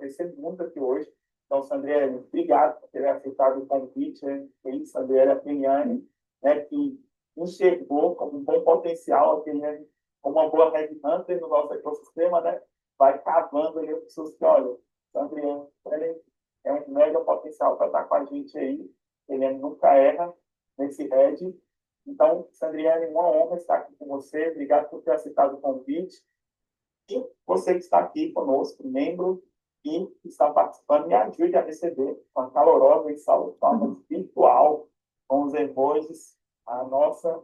agradecer muito aqui hoje. Então, Sandriane, obrigado por ter aceitado o convite. Né? Foi isso, Sandriane Peniani, né, que enxergou como um bom potencial, aqui, né, como uma boa headhunter no nosso ecossistema, né? Vai cavando ali as pessoas que, olha, Sandriane é um mega potencial para estar com a gente aí. Ele nunca erra nesse head. Então, Sandriane, uma honra estar aqui com você. Obrigado por ter aceitado o convite. E você que está aqui conosco, membro que está participando, me ajude a receber uma calorosa e salva de palmas virtual com os emojis a nossa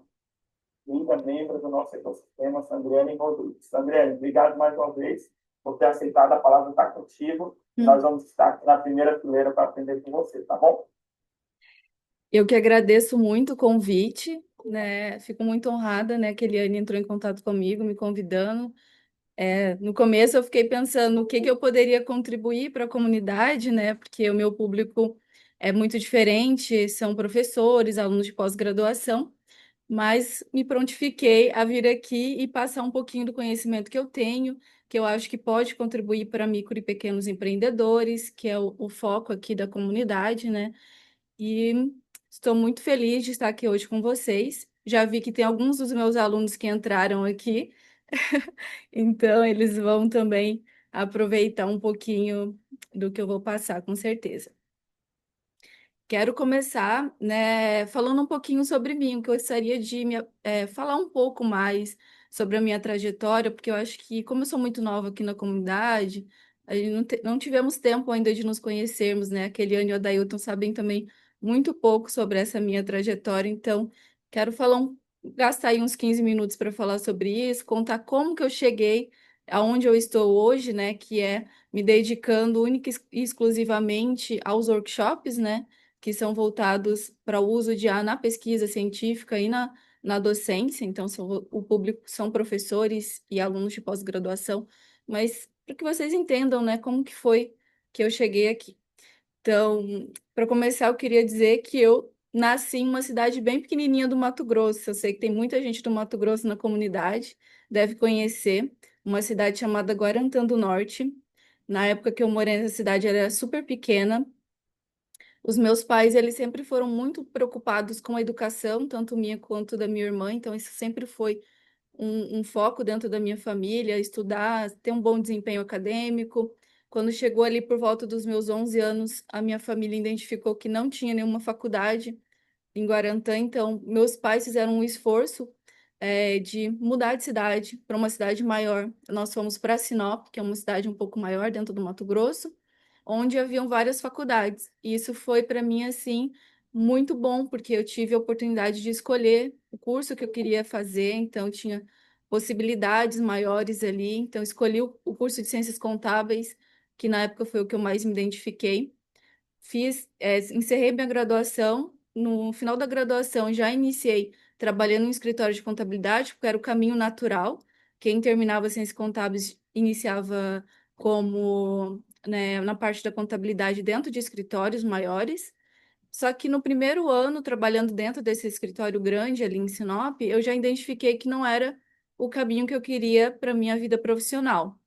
linda membro do nosso ecossistema, Sandriane Rodrigues. Sandriane, obrigado mais uma vez por ter aceitado. A palavra está contigo. Nós vamos estar aqui na primeira fileira para aprender com você, tá bom? Eu que agradeço muito o convite, né? Fico muito honrada, né, que a Eliane entrou em contato comigo, me convidando. No começo eu fiquei pensando o que que eu poderia contribuir para a comunidade, né? Porque o meu público é muito diferente, são professores, alunos de pós-graduação, mas me prontifiquei a vir aqui e passar um pouquinho do conhecimento que eu tenho, que eu acho que pode contribuir para micro e pequenos empreendedores, que é o foco aqui da comunidade, né? E estou muito feliz de estar aqui hoje com vocês. Já vi que tem alguns dos meus alunos que entraram aqui, então eles vão também aproveitar um pouquinho do que eu vou passar, com certeza. Quero começar, né, falando um pouquinho sobre mim. Eu gostaria de falar um pouco mais sobre a minha trajetória, porque eu acho que, como eu sou muito nova aqui na comunidade, a gente não tivemos tempo ainda de nos conhecermos, né? Aquele ano e o Adailton sabem também muito pouco sobre essa minha trajetória, então quero gastar aí uns 15 minutos para falar sobre isso, contar como que eu cheguei aonde eu estou hoje, né? Que é me dedicando única e exclusivamente aos workshops, né? Que são voltados para o uso de IA na pesquisa científica e na docência, então o público são professores e alunos de pós-graduação, mas para que vocês entendam, né, como que foi que eu cheguei aqui. Então, para começar, eu queria dizer que eu nasci em uma cidade bem pequenininha do Mato Grosso. Eu sei que tem muita gente do Mato Grosso na comunidade, deve conhecer, uma cidade chamada Guarantã do Norte. Na época que eu morei nessa cidade, ela era super pequena. Os meus pais, eles sempre foram muito preocupados com a educação, tanto minha quanto da minha irmã, então isso sempre foi um foco dentro da minha família, estudar, ter um bom desempenho acadêmico. Quando chegou ali por volta dos meus 11 anos, a minha família identificou que não tinha nenhuma faculdade em Guarantã, então meus pais fizeram um esforço de mudar de cidade para uma cidade maior. Nós fomos para Sinop, que é uma cidade um pouco maior dentro do Mato Grosso, onde haviam várias faculdades. E isso foi para mim assim muito bom, porque eu tive a oportunidade de escolher o curso que eu queria fazer, então tinha possibilidades maiores ali. Então escolhi o curso de Ciências Contábeis, que na época foi o que eu mais me identifiquei. Encerrei minha graduação. No final da graduação, já iniciei trabalhando no escritório de contabilidade, porque era o caminho natural. Quem terminava ciências contábeis iniciava como, né, na parte da contabilidade dentro de escritórios maiores. Só que no primeiro ano, trabalhando dentro desse escritório grande ali em Sinop, eu já identifiquei que não era o caminho que eu queria para minha vida profissional,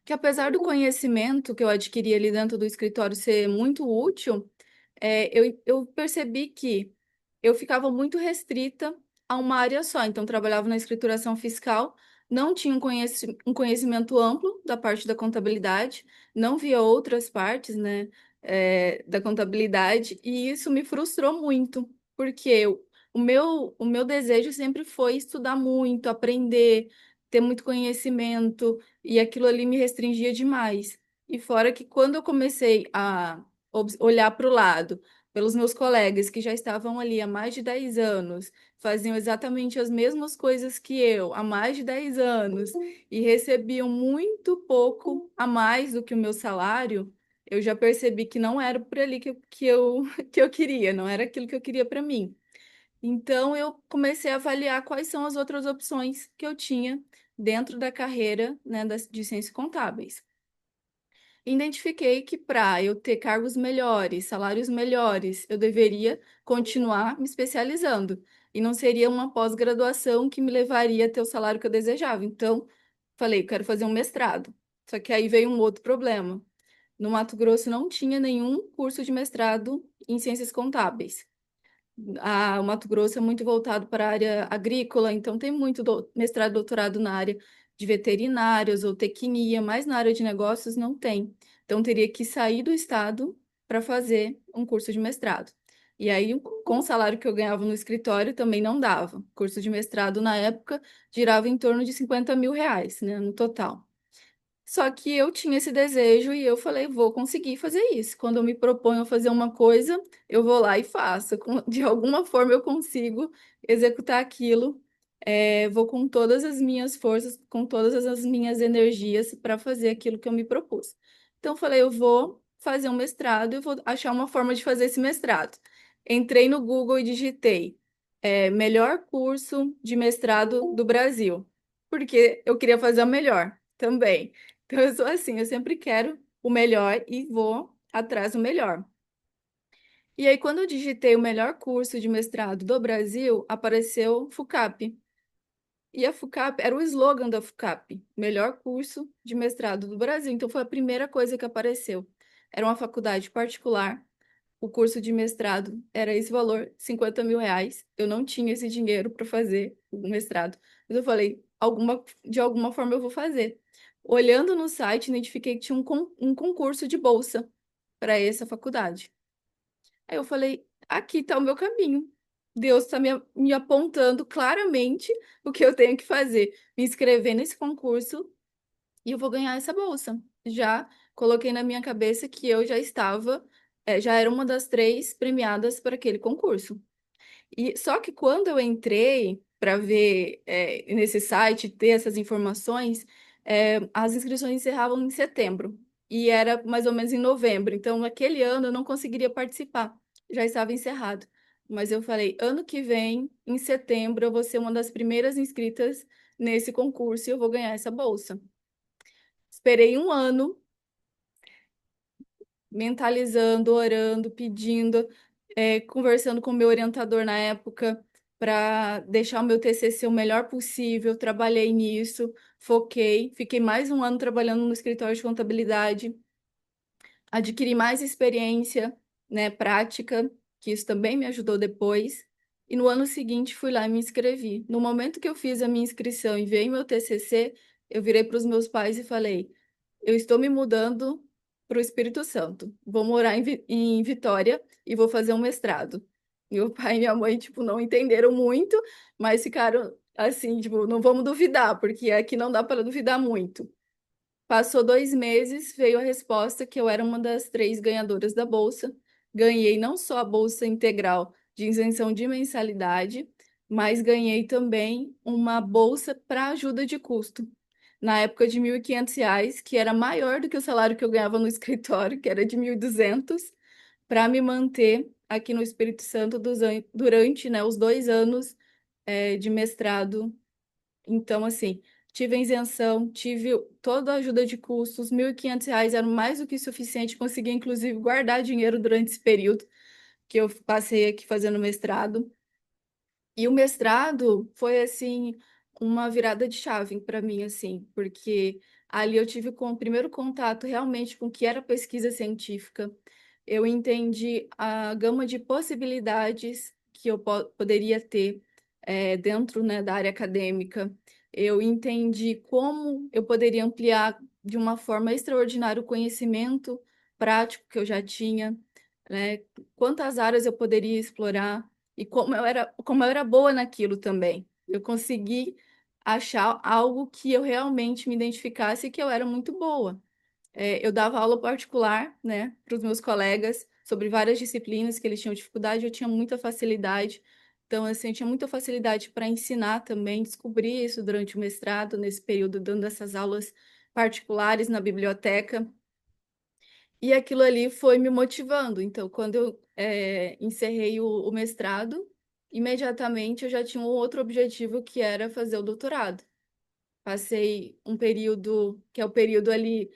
que apesar do conhecimento que eu adquiri ali dentro do escritório ser muito útil, eu percebi que eu ficava muito restrita a uma área só. Então, trabalhava na escrituração fiscal, não tinha um conhecimento amplo da parte da contabilidade, não via outras partes, né, da contabilidade, e isso me frustrou muito, porque o meu desejo sempre foi estudar muito, aprender, ter muito conhecimento, e aquilo ali me restringia demais. E fora que quando eu comecei a olhar para o lado, pelos meus colegas que já estavam ali há mais de 10 anos, faziam exatamente as mesmas coisas que eu há mais de 10 anos e recebiam muito pouco a mais do que o meu salário, eu já percebi que não era por ali que eu queria, não era aquilo que eu queria para mim. Então, eu comecei a avaliar quais são as outras opções que eu tinha dentro da carreira, né, de ciências contábeis. Identifiquei que para eu ter cargos melhores, salários melhores, eu deveria continuar me especializando. E não seria uma pós-graduação que me levaria a ter o salário que eu desejava. Então, falei, eu quero fazer um mestrado. Só que aí veio um outro problema. no Mato Grosso não tinha nenhum curso de mestrado em ciências contábeis. O Mato Grosso é muito voltado para a área agrícola, então tem muito mestrado e doutorado na área de veterinária, zootecnia, mas na área de negócios não tem. Então teria que sair do estado para fazer um curso de mestrado. E aí, com o salário que eu ganhava no escritório, também não dava. Curso de mestrado, na época, girava em torno de R$ 50.000, né, no total. Só que eu tinha esse desejo e eu falei, vou conseguir fazer isso. Quando eu me proponho a fazer uma coisa, eu vou lá e faço. De alguma forma eu consigo executar aquilo. Vou com todas as minhas forças, com todas as minhas energias para fazer aquilo que eu me propus. Então eu falei, eu vou fazer um mestrado, eu vou achar uma forma de fazer esse mestrado. Entrei no Google e digitei, melhor curso de mestrado do Brasil, porque eu queria fazer o melhor também. Então, eu sou assim, eu sempre quero o melhor e vou atrás do melhor. E aí, quando eu digitei o melhor curso de mestrado do Brasil, apareceu FUCAP. E a FUCAP era o slogan da FUCAP, melhor curso de mestrado do Brasil. Então, foi a primeira coisa que apareceu. Era uma faculdade particular, o curso de mestrado era esse valor, R$ 50.000. Eu não tinha esse dinheiro para fazer o mestrado. Mas eu falei, de alguma forma eu vou fazer. Olhando no site, identifiquei que tinha um concurso de bolsa para essa faculdade. Aí eu falei, aqui está o meu caminho. Deus está me apontando claramente o que eu tenho que fazer. Me inscrever nesse concurso e eu vou ganhar essa bolsa. Já coloquei na minha cabeça que eu já estava, já era uma das 3 premiadas para aquele concurso. E só que quando eu entrei para ver, nesse site, ter essas informações, as inscrições encerravam em setembro e era mais ou menos em novembro. Então, naquele ano eu não conseguiria participar, já estava encerrado. Mas eu falei, ano que vem, em setembro, eu vou ser uma das primeiras inscritas nesse concurso e eu vou ganhar essa bolsa. Esperei um ano, mentalizando, orando, pedindo, conversando com o meu orientador na época para deixar o meu TCC o melhor possível. Trabalhei nisso, foquei, fiquei mais um ano trabalhando no escritório de contabilidade, adquiri mais experiência, né, prática, que isso também me ajudou depois. E no ano seguinte fui lá e me inscrevi. No momento que eu fiz a minha inscrição e veio meu TCC, eu virei para os meus pais e falei: eu estou me mudando para o Espírito Santo. Vou morar em Vitória e vou fazer um mestrado. Meu pai e minha mãe, tipo, não entenderam muito, mas ficaram assim, tipo, não vamos duvidar, porque aqui não dá para duvidar muito. Passou 2 meses, veio a resposta que eu era uma das 3 ganhadoras da bolsa. Ganhei não só a bolsa integral de isenção de mensalidade, mas ganhei também uma bolsa para ajuda de custo. Na época de R$ 1.500, que era maior do que o salário que eu ganhava no escritório, que era de 1.200, para me manter aqui no Espírito Santo durante, né, os 2 anos, de mestrado. Então, assim, tive a isenção, tive toda a ajuda de custos, R$ 1.500 eram mais do que suficiente, consegui, inclusive, guardar dinheiro durante esse período que eu passei aqui fazendo mestrado. E o mestrado foi, assim, uma virada de chave para mim, assim, porque ali eu tive o primeiro contato realmente com o que era pesquisa científica. Eu entendi a gama de possibilidades que eu poderia ter, dentro, né, da área acadêmica. Eu entendi como eu poderia ampliar de uma forma extraordinária o conhecimento prático que eu já tinha, né? Quantas áreas eu poderia explorar e como eu era boa naquilo também. Eu consegui achar algo que eu realmente me identificasse e que eu era muito boa. Eu dava aula particular, né, para os meus colegas sobre várias disciplinas que eles tinham dificuldade, eu tinha muita facilidade. Então, assim, eu tinha muita facilidade para ensinar também, descobri isso durante o mestrado, nesse período, dando essas aulas particulares na biblioteca. E aquilo ali foi me motivando. Então, quando eu encerrei o mestrado, imediatamente eu já tinha um outro objetivo, que era fazer o doutorado. Passei um período, que é o período ali,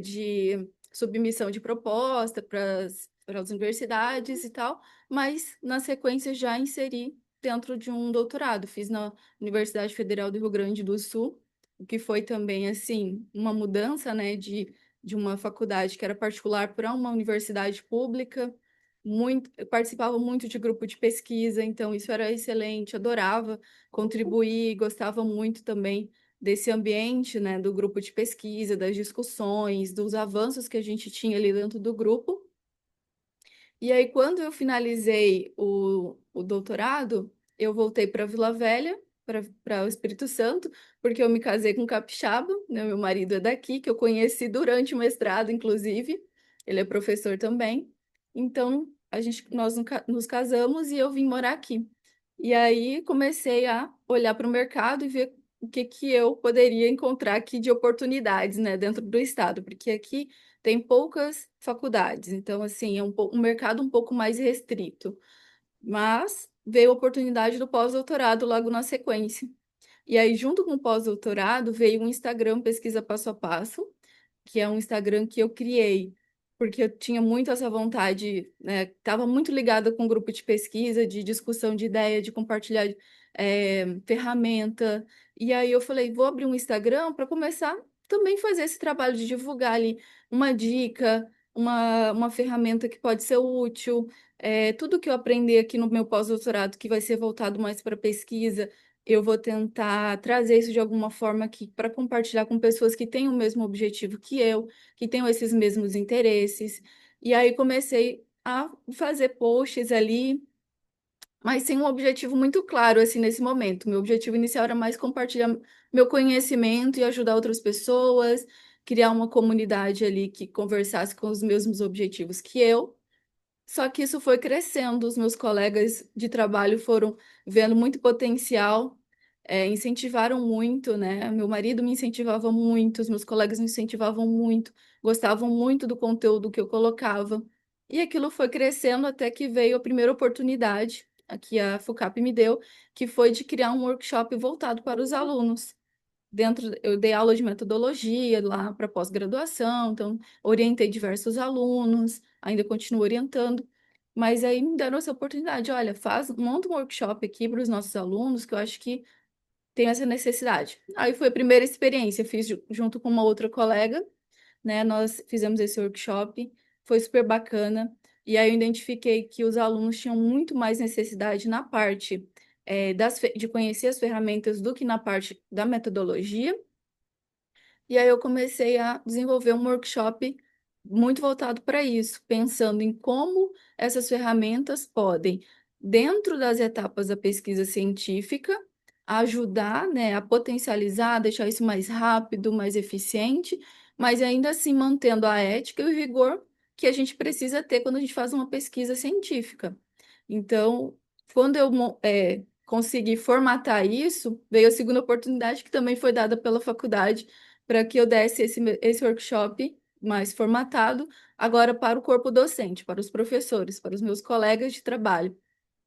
de submissão de proposta para as universidades e tal, mas na sequência já inseri dentro de um doutorado. Fiz na Universidade Federal do Rio Grande do Sul, o que foi também assim uma mudança, né, de de uma faculdade que era particular para uma universidade pública, eu participava muito de grupo de pesquisa, então isso era excelente, adorava contribuir, gostava muito também desse ambiente, né, do grupo de pesquisa, das discussões, dos avanços que a gente tinha ali dentro do grupo. E aí, quando eu finalizei o doutorado, eu voltei para Vila Velha, para o Espírito Santo, porque eu me casei com um capixaba, né? Meu marido é daqui, que eu conheci durante o mestrado, inclusive. Ele é professor também. Então, nós nos casamos e eu vim morar aqui. E aí comecei a olhar para o mercado e ver o que que eu poderia encontrar aqui de oportunidades, né, dentro do estado, porque aqui tem poucas faculdades, então assim, é um mercado um pouco mais restrito. Mas veio a oportunidade do pós-doutorado logo na sequência. E aí, junto com o pós-doutorado, veio um Instagram Pesquisa Passo a Passo, que é um Instagram que eu criei, porque eu tinha muito essa vontade, né? Estava muito ligada com o grupo de pesquisa, de discussão de ideia, de compartilhar ferramenta. E aí eu falei, vou abrir um Instagram para começar também fazer esse trabalho de divulgar ali uma dica, uma ferramenta que pode ser útil. Tudo que eu aprendi aqui no meu pós-doutorado, que vai ser voltado mais para pesquisa, eu vou tentar trazer isso de alguma forma aqui para compartilhar com pessoas que têm o mesmo objetivo que eu, que tenham esses mesmos interesses. E aí comecei a fazer posts ali, mas sem um objetivo muito claro assim nesse momento. Meu objetivo inicial era mais compartilhar meu conhecimento e ajudar outras pessoas, criar uma comunidade ali que conversasse com os mesmos objetivos que eu. Só que isso foi crescendo, os meus colegas de trabalho foram vendo muito potencial, incentivaram muito, né? Meu marido me incentivava muito, os meus colegas me incentivavam muito, gostavam muito do conteúdo que eu colocava. E aquilo foi crescendo até que veio a primeira oportunidade, a que a FUCAP me deu, que foi de criar um workshop voltado para os alunos. Eu dei aula de metodologia lá para pós-graduação, então orientei diversos alunos, ainda continuo orientando, mas aí me deram essa oportunidade, olha, monta um workshop aqui para os nossos alunos, que eu acho que tem essa necessidade. Aí foi a primeira experiência, fiz junto com uma outra colega, né? Nós fizemos esse workshop, foi super bacana. E aí eu identifiquei que os alunos tinham muito mais necessidade na parte de conhecer as ferramentas do que na parte da metodologia. E aí eu comecei a desenvolver um workshop muito voltado para isso, pensando em como essas ferramentas podem, dentro das etapas da pesquisa científica, ajudar, né, a potencializar, deixar isso mais rápido, mais eficiente, mas ainda assim mantendo a ética e o rigor que a gente precisa ter quando a gente faz uma pesquisa científica. Então, quando eu consegui formatar isso, veio a segunda oportunidade que também foi dada pela faculdade para que eu desse esse workshop mais formatado, agora para o corpo docente, para os professores, para os meus colegas de trabalho.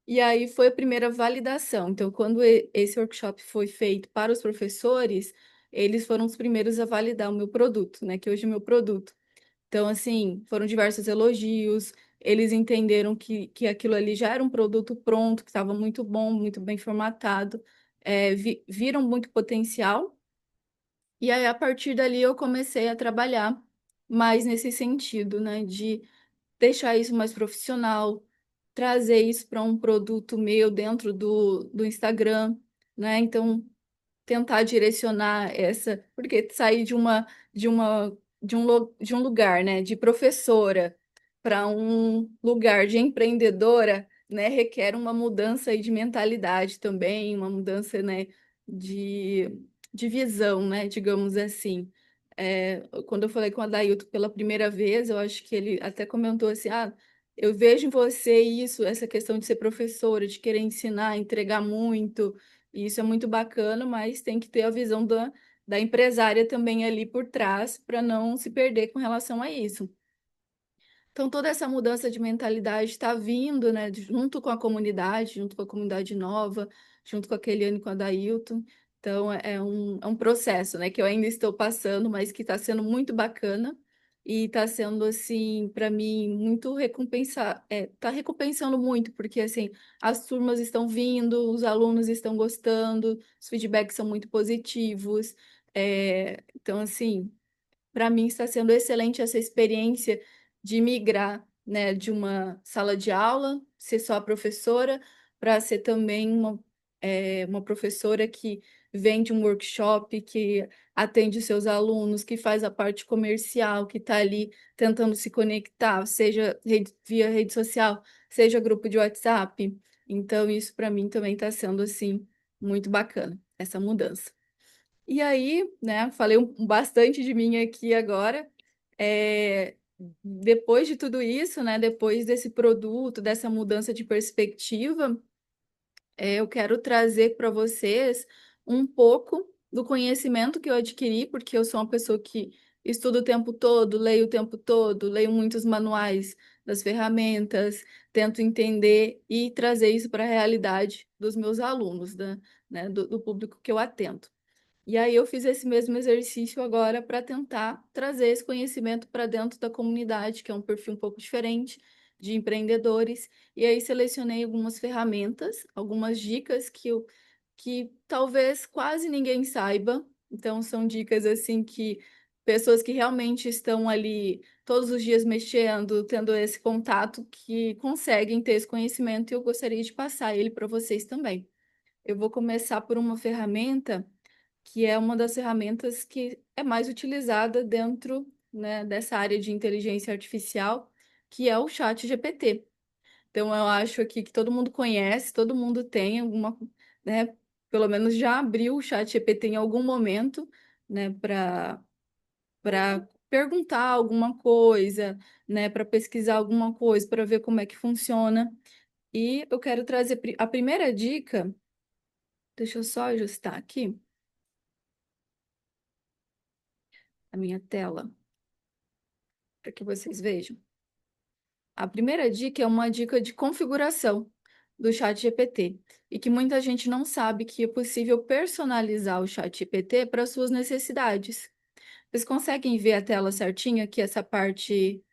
E aí foi a primeira validação. Então, quando esse workshop foi feito para os professores, eles foram os primeiros a validar o meu produto, né? Que hoje é o meu produto. Então, assim, foram diversos elogios, eles entenderam que aquilo ali já era um produto pronto, que estava muito bom, muito bem formatado, viram muito potencial. E aí, a partir dali, eu comecei a trabalhar mais nesse sentido, né, de deixar isso mais profissional, trazer isso para um produto meu dentro do Instagram, né? Então, tentar direcionar porque sair de um lugar, né, de professora para um lugar de empreendedora, né, requer uma mudança aí de mentalidade também, uma mudança, né, de, de visão, né, digamos assim. Quando eu falei com o Adailton pela primeira vez, eu acho que ele até comentou assim, eu vejo em você isso, essa questão de ser professora, de querer ensinar, entregar muito, e isso é muito bacana, mas tem que ter a visão da empresária também ali por trás para não se perder com relação a isso. Então, toda essa mudança de mentalidade está vindo, né, junto com a comunidade nova, junto com a Keliane e com a Dailton. Então, é um processo, né, que eu ainda estou passando, mas que está sendo muito bacana e está sendo, assim, para mim, muito está recompensando muito, porque, assim, as turmas estão vindo, os alunos estão gostando, os feedbacks são muito positivos. Então, assim. para mim está sendo excelente essa experiência de migrar, né, de uma sala de aula, ser só a professora, para ser também uma professora que vende um workshop, que atende os seus alunos, que faz a parte comercial, que está ali tentando se conectar, seja via rede social, seja grupo de WhatsApp. Então, isso para mim também está sendo assim muito bacana, essa mudança. E aí, né, falei bastante de mim aqui agora. É, depois de tudo isso, né, depois desse produto, dessa mudança de perspectiva, eu quero trazer para vocês um pouco do conhecimento que eu adquiri, porque eu sou uma pessoa que estudo o tempo todo, leio o tempo todo, leio muitos manuais das ferramentas, tento entender e trazer isso para a realidade dos meus alunos, né, do público que eu atendo. E aí eu fiz esse mesmo exercício agora para tentar trazer esse conhecimento para dentro da comunidade, que é um perfil um pouco diferente de empreendedores. E aí selecionei algumas ferramentas, algumas dicas que talvez quase ninguém saiba. Então são dicas assim que pessoas que realmente estão ali todos os dias mexendo, tendo esse contato, que conseguem ter esse conhecimento, e eu gostaria de passar ele para vocês também. Eu vou começar por uma ferramenta que é uma das ferramentas que é mais utilizada dentro, né, dessa área de inteligência artificial, que é o chat GPT. Então, eu acho aqui que todo mundo conhece, todo mundo tem alguma, né, pelo menos já abriu o chat GPT em algum momento, né, para perguntar alguma coisa, né, para pesquisar alguma coisa, para ver como é que funciona. E eu quero trazer a primeira dica, deixa eu só ajustar aqui a minha tela, para que vocês vejam. A primeira dica é uma dica de configuração do chat GPT e que muita gente não sabe que é possível personalizar o chat GPT para suas necessidades. Vocês conseguem ver a tela certinha aqui, essa parte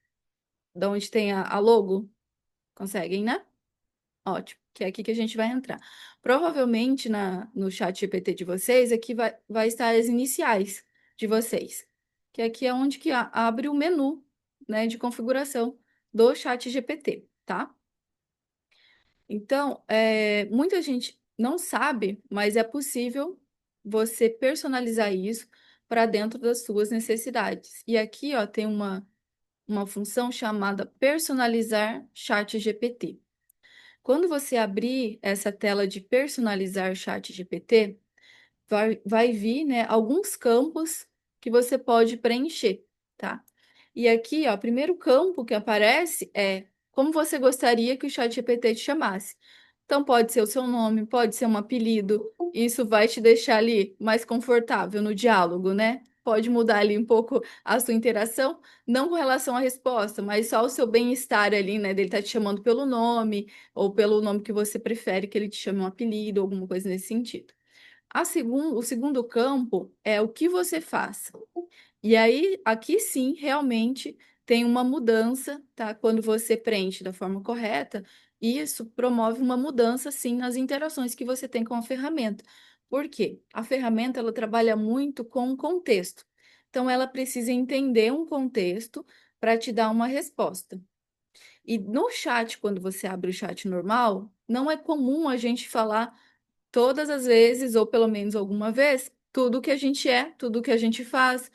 da onde tem a logo? Conseguem, né? Ótimo, que é aqui que a gente vai entrar. Provavelmente no chat GPT de vocês, aqui vai estar as iniciais de vocês, que aqui é onde que abre o menu, né, de configuração do chat GPT, tá? Então, muita gente não sabe, mas é possível você personalizar isso para dentro das suas necessidades. E aqui, ó, tem uma função chamada personalizar chat GPT. Quando você abrir essa tela de personalizar chat GPT, vai vir, né, alguns campos que você pode preencher, tá? E aqui, ó, o primeiro campo que aparece é como você gostaria que o chat GPT te chamasse. Então, pode ser o seu nome, pode ser um apelido. Isso vai te deixar ali mais confortável no diálogo, né? Pode mudar ali um pouco a sua interação, não com relação à resposta, mas só o seu bem-estar ali, né? Dele tá te chamando pelo nome, ou pelo nome que você prefere que ele te chame um apelido, alguma coisa nesse sentido. O segundo campo é o que você faz. E aí, aqui sim, realmente tem uma mudança, tá? Quando você preenche da forma correta, isso promove uma mudança, sim, nas interações que você tem com a ferramenta. Por quê? A ferramenta, ela trabalha muito com o contexto. Então, ela precisa entender um contexto para te dar uma resposta. E no chat, quando você abre o chat normal, não é comum a gente falar todas as vezes, ou pelo menos alguma vez, tudo que a gente é, tudo que a gente faz,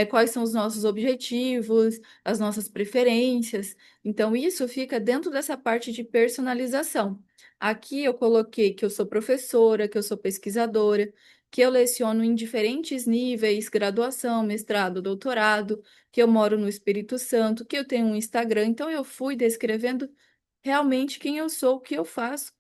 quais são os nossos objetivos, as nossas preferências. Então, isso fica dentro dessa parte de personalização. Aqui eu coloquei que eu sou professora, que eu sou pesquisadora, que eu leciono em diferentes níveis, graduação, mestrado, doutorado, que eu moro no Espírito Santo, que eu tenho um Instagram. Então, eu fui descrevendo realmente quem eu sou, o que eu faço,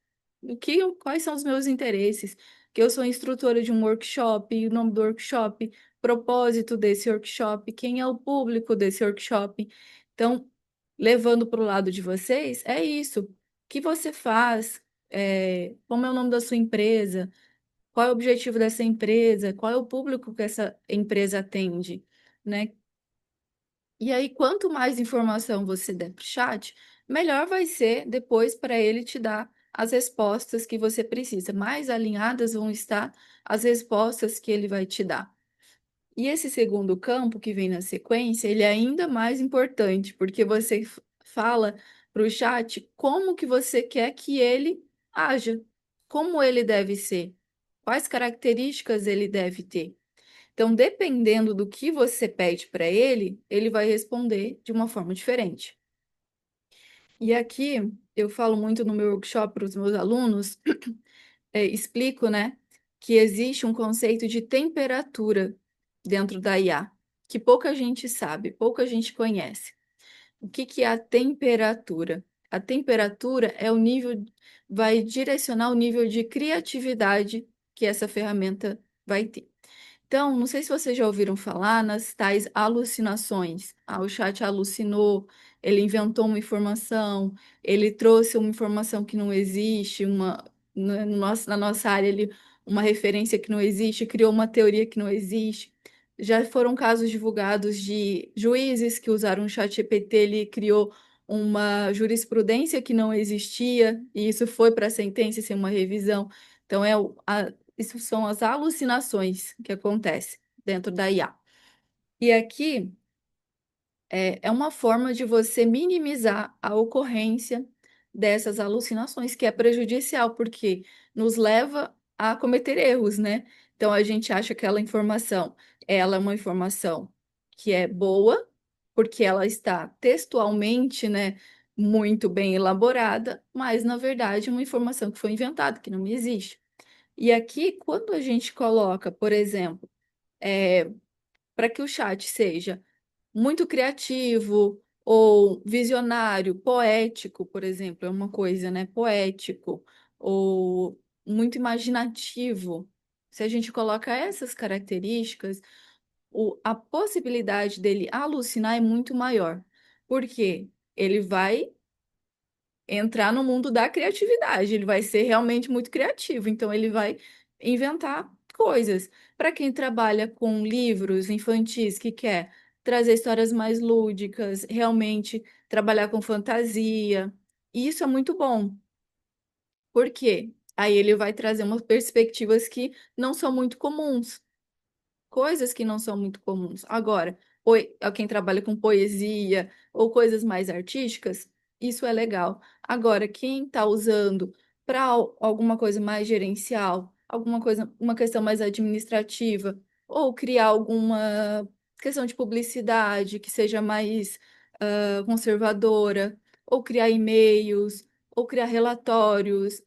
quais são os meus interesses, que eu sou instrutora de um workshop, o nome do workshop, propósito desse workshop, quem é o público desse workshop. Então, levando para o lado de vocês, é isso. O que você faz? Como é o nome da sua empresa? Qual é o objetivo dessa empresa? Qual é o público que essa empresa atende? Né? E aí, quanto mais informação você der para o chat, melhor vai ser depois para ele te dar as respostas que você precisa. Mais alinhadas vão estar as respostas que ele vai te dar. E esse segundo campo que vem na sequência, ele é ainda mais importante, porque você fala para o chat como que você quer que ele haja, como ele deve ser, quais características ele deve ter. Então, dependendo do que você pede para ele, ele vai responder de uma forma diferente. E aqui eu falo muito no meu workshop para os meus alunos, explico, né, que existe um conceito de temperatura dentro da IA, que pouca gente sabe, pouca gente conhece. O que que é a temperatura? A temperatura é o nível, vai direcionar o nível de criatividade que essa ferramenta vai ter. Então, não sei se vocês já ouviram falar nas tais alucinações. Ah, o chat alucinou, ele inventou uma informação, ele trouxe uma informação que não existe, na nossa área, uma referência que não existe, criou uma teoria que não existe. Já foram casos divulgados de juízes que usaram o chat GPT, ele criou uma jurisprudência que não existia, e isso foi para a sentença sem uma revisão. Então, isso são as alucinações que acontecem dentro da IA. E aqui é uma forma de você minimizar a ocorrência dessas alucinações, que é prejudicial, porque nos leva a cometer erros, né? Então a gente acha que aquela informação, ela é uma informação que é boa, porque ela está textualmente, né, muito bem elaborada, mas na verdade é uma informação que foi inventada, que não existe. E aqui, quando a gente coloca, por exemplo, para que o chat seja muito criativo ou visionário, poético, por exemplo, é uma coisa, né? Poético ou muito imaginativo. Se a gente coloca essas características, a possibilidade dele alucinar é muito maior. Porque ele vai entrar no mundo da criatividade. Ele vai ser realmente muito criativo, então ele vai inventar coisas. Para quem trabalha com livros infantis que quer trazer histórias mais lúdicas, realmente trabalhar com fantasia, isso é muito bom. Por quê? Aí ele vai trazer umas perspectivas que não são muito comuns, coisas que não são muito comuns. Agora, quem trabalha com poesia ou coisas mais artísticas, isso é legal. Agora, quem está usando para alguma coisa mais gerencial, alguma coisa, uma questão mais administrativa, ou criar alguma questão de publicidade que seja mais conservadora, ou criar e-mails, ou criar relatórios,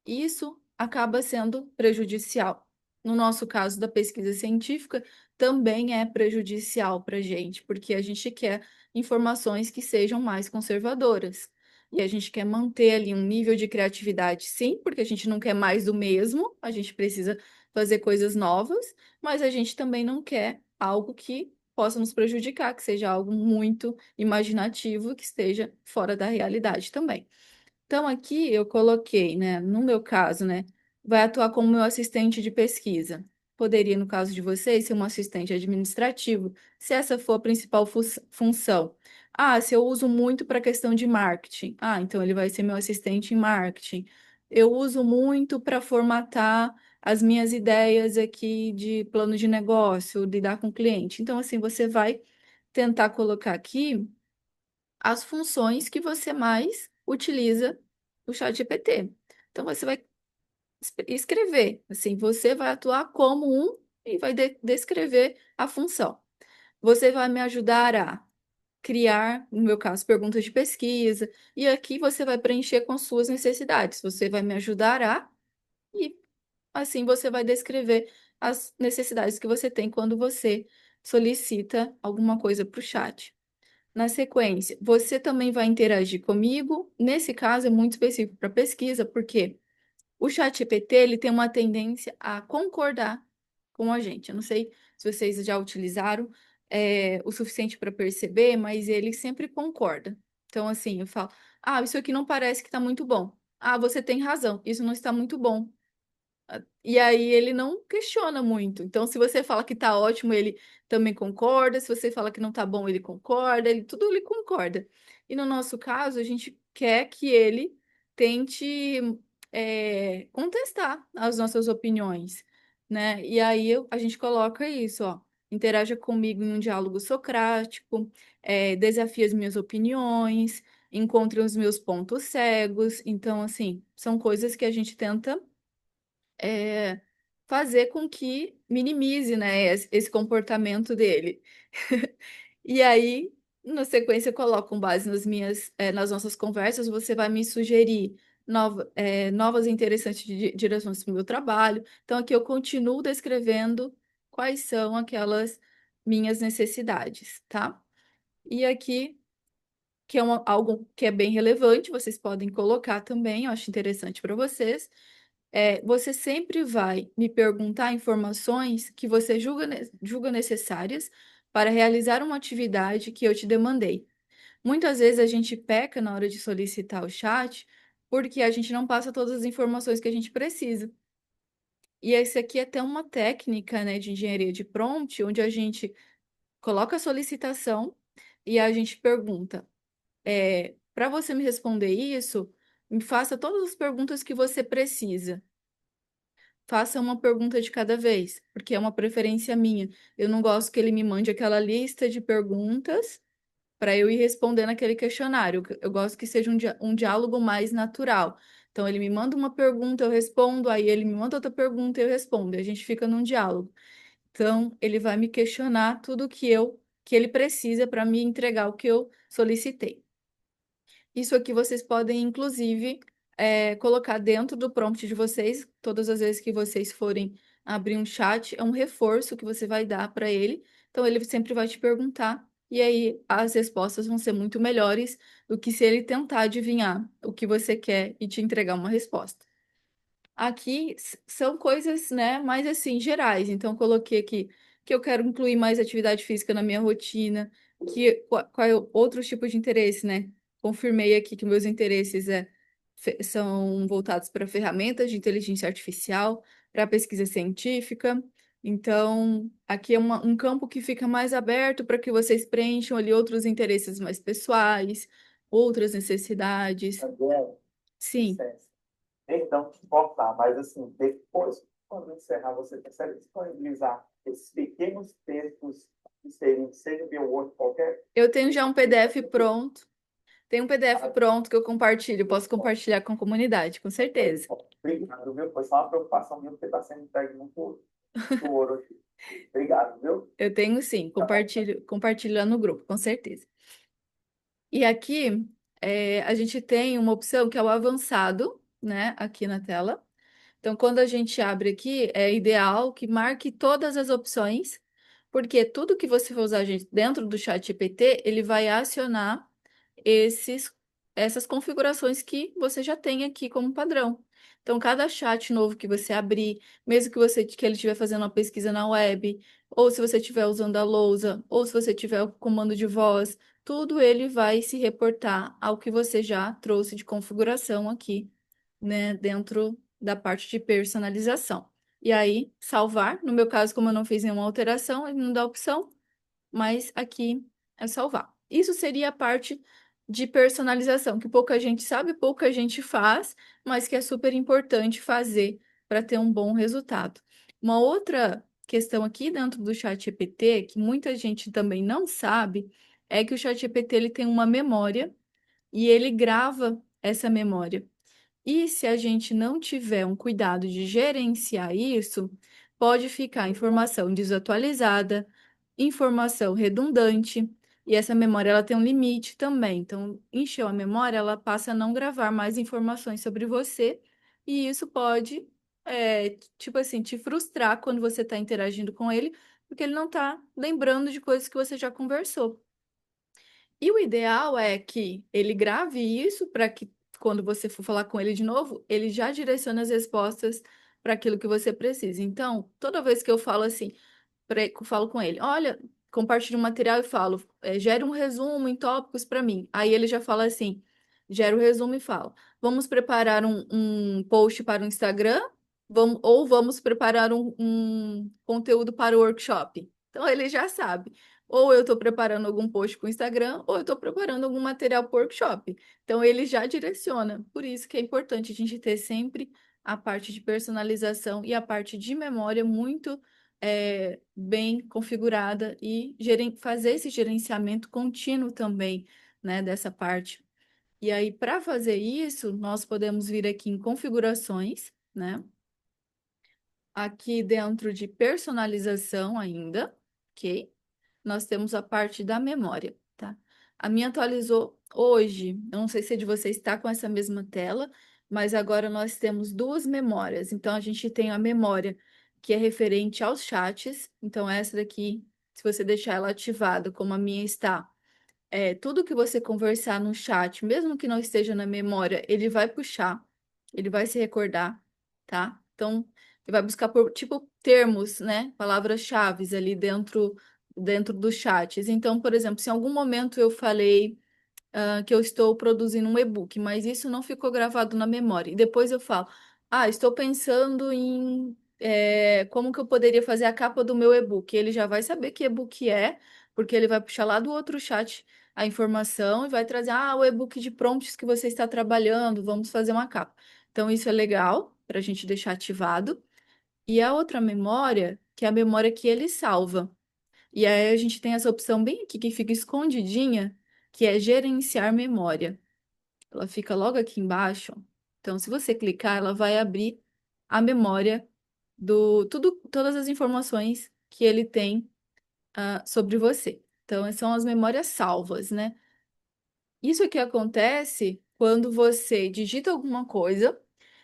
isso acaba sendo prejudicial. No nosso caso da pesquisa científica, também é prejudicial para a gente, porque a gente quer informações que sejam mais conservadoras. E a gente quer manter ali um nível de criatividade, sim, porque a gente não quer mais do mesmo, a gente precisa fazer coisas novas, mas a gente também não quer algo que possa nos prejudicar, que seja algo muito imaginativo, que esteja fora da realidade também. Então, aqui eu coloquei, né, no meu caso, né, vai atuar como meu assistente de pesquisa. Poderia, no caso de vocês, ser um assistente administrativo, se essa for a principal função. Ah, se eu uso muito para questão de marketing. Ah, então ele vai ser meu assistente em marketing. Eu uso muito para formatar as minhas ideias aqui de plano de negócio, lidar com o cliente. Então, assim, você vai tentar colocar aqui as funções que você mais utiliza o chat GPT. Então, você vai escrever, assim, você vai atuar como um e vai descrever a função. Você vai me ajudar a criar, no meu caso, perguntas de pesquisa, e aqui você vai preencher com suas necessidades. Você vai me ajudar a, e assim você vai descrever as necessidades que você tem quando você solicita alguma coisa para o chat. Na sequência, você também vai interagir comigo. Nesse caso, é muito específico para pesquisa, porque o ChatGPT ele tem uma tendência a concordar com a gente. Eu não sei se vocês já utilizaram o suficiente para perceber, mas ele sempre concorda. Então, assim, eu falo: ah, isso aqui não parece que está muito bom. Ah, você tem razão, isso não está muito bom. E aí ele não questiona muito. Então, se você fala que tá ótimo, ele também concorda. Se você fala que não tá bom, ele concorda. Tudo ele concorda. E no nosso caso, a gente quer que ele tente contestar as nossas opiniões, né? E aí a gente coloca isso, ó. interaja comigo em um diálogo socrático, desafie as minhas opiniões, encontre os meus pontos cegos. Então, assim, são coisas que a gente tenta é, fazer com que minimize, né, esse comportamento dele. E aí, na sequência, eu coloco com base nas nossas conversas, você vai me sugerir novas e interessantes direções para o meu trabalho. Então, aqui eu continuo descrevendo quais são aquelas minhas necessidades, tá? E aqui, que é algo que é bem relevante, vocês podem colocar também, eu acho interessante para vocês. Você sempre vai me perguntar informações que você julga necessárias para realizar uma atividade que eu te demandei. Muitas vezes a gente peca na hora de solicitar o chat porque a gente não passa todas as informações que a gente precisa. E esse aqui é até uma técnica, né, de engenharia de prompt, onde a gente coloca a solicitação e a gente pergunta, para você me responder isso, me faça todas as perguntas que você precisa. Faça uma pergunta de cada vez, porque é uma preferência minha. Eu não gosto que ele me mande aquela lista de perguntas para eu ir respondendo aquele questionário. Eu gosto que seja um diálogo mais natural. Então, ele me manda uma pergunta, eu respondo, aí ele me manda outra pergunta, eu respondo. E a gente fica num diálogo. Então, ele vai me questionar tudo que ele precisa para me entregar o que eu solicitei. Isso aqui vocês podem, inclusive, colocar dentro do prompt de vocês, todas as vezes que vocês forem abrir um chat, é um reforço que você vai dar para ele. Então, ele sempre vai te perguntar, e aí as respostas vão ser muito melhores do que se ele tentar adivinhar o que você quer e te entregar uma resposta. Aqui são coisas, né, mais assim, gerais. Então, eu coloquei aqui que eu quero incluir mais atividade física na minha rotina, qual é outros tipos de interesse, né? Confirmei aqui que meus interesses são voltados para ferramentas de inteligência artificial, para pesquisa científica. Então, aqui é um campo que fica mais aberto para que vocês preencham ali outros interesses mais pessoais, outras necessidades. Gabriela, Sim. licença. Perdão te cortar, mas assim, depois, quando encerrar, você consegue disponibilizar esses pequenos textos que seriam, seja via Word qualquer? Eu tenho já um PDF pronto. Tem um PDF pronto que eu compartilho. Posso compartilhar com a comunidade, com certeza. Obrigado, viu? Foi só uma preocupação minha, porque está sendo entregue muito do ouro aqui. Obrigado, viu? Eu tenho sim, compartilho lá no grupo, com certeza. E aqui a gente tem uma opção que é o avançado, né? Aqui na tela. Então, quando a gente abre aqui, é ideal que marque todas as opções, porque tudo que você for usar dentro do chat GPT, ele vai acionar esses, essas configurações que você já tem aqui como padrão. Então, cada chat novo que você abrir, mesmo que ele estiver fazendo uma pesquisa na web, ou se você estiver usando a lousa, ou se você tiver o comando de voz, tudo ele vai se reportar ao que você já trouxe de configuração aqui, né, dentro da parte de personalização. E aí, salvar. No meu caso, como eu não fiz nenhuma alteração, ele não dá opção, mas aqui é salvar. Isso seria a parte de personalização, que pouca gente sabe, pouca gente faz, mas que é super importante fazer para ter um bom resultado. Uma outra questão aqui dentro do ChatGPT, que muita gente também não sabe, é que o ChatGPT ele tem uma memória e ele grava essa memória. E se a gente não tiver um cuidado de gerenciar isso, pode ficar informação desatualizada, informação redundante, e essa memória ela tem um limite também. Então, encheu a memória, ela passa a não gravar mais informações sobre você, e isso pode, tipo assim, te frustrar quando você está interagindo com ele, porque ele não está lembrando de coisas que você já conversou. E o ideal é que ele grave isso para que, quando você for falar com ele de novo, ele já direcione as respostas para aquilo que você precisa. Então, toda vez que eu falo assim, falo com ele, olha, compartilho um material e falo, gera um resumo em tópicos para mim. Aí ele já fala assim, gera o resumo e fala, vamos preparar um post para o Instagram, ou vamos preparar um conteúdo para o workshop. Então ele já sabe. Ou eu estou preparando algum post para o Instagram, ou eu estou preparando algum material para o workshop. Então ele já direciona. Por isso que é importante a gente ter sempre a parte de personalização e a parte de memória muito bem configurada e fazer esse gerenciamento contínuo também, né, dessa parte. E aí, para fazer isso, nós podemos vir aqui em configurações, né? Aqui dentro de personalização ainda, ok? Nós temos a parte da memória, tá? A minha atualizou hoje, eu não sei se a de vocês está com essa mesma tela, mas agora nós temos duas memórias. Então, a gente tem a memória que é referente aos chats. Então, essa daqui, se você deixar ela ativada, como a minha está, tudo que você conversar no chat, mesmo que não esteja na memória, ele vai puxar, ele vai se recordar, tá? Então, ele vai buscar por, tipo, termos, né? Palavras-chaves ali dentro dos chats. Então, por exemplo, se em algum momento eu falei que eu estou produzindo um e-book, mas isso não ficou gravado na memória. E depois eu falo, estou pensando em como que eu poderia fazer a capa do meu e-book. Ele já vai saber que e-book é, porque ele vai puxar lá do outro chat a informação e vai trazer, o e-book de prompts que você está trabalhando, vamos fazer uma capa. Então, isso é legal para a gente deixar ativado. E a outra memória, que é a memória que ele salva. E aí a gente tem essa opção bem aqui que fica escondidinha, que é gerenciar memória. Ela fica logo aqui embaixo. Então, se você clicar, ela vai abrir a memória todas as informações que ele tem sobre você. Então, são as memórias salvas, né? Isso aqui acontece quando você digita alguma coisa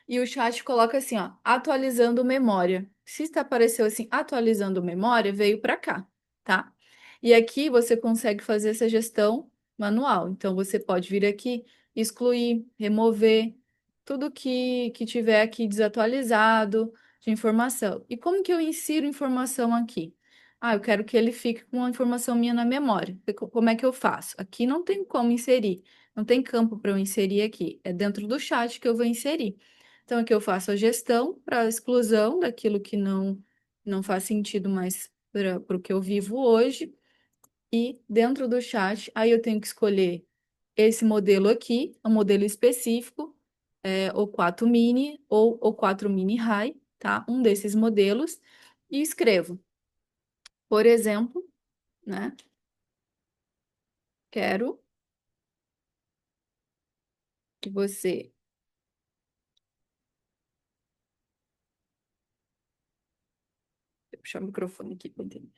e o chat coloca assim, ó, atualizando memória. Se está apareceu assim, atualizando memória, veio para cá, tá? E aqui você consegue fazer essa gestão manual. Então, você pode vir aqui, excluir, remover tudo que tiver aqui desatualizado de informação. E como que eu insiro informação aqui? Eu quero que ele fique com a informação minha na memória. Como é que eu faço? Aqui não tem como inserir, não tem campo para eu inserir aqui. É dentro do chat que eu vou inserir. Então, aqui eu faço a gestão para a exclusão daquilo que não faz sentido mais para o que eu vivo hoje. E dentro do chat, aí eu tenho que escolher esse modelo aqui, um modelo específico, o 4 mini ou o 4 mini high, tá? Um desses modelos, e escrevo. Por exemplo, né? Quero que você. Vou puxar o microfone aqui para entender.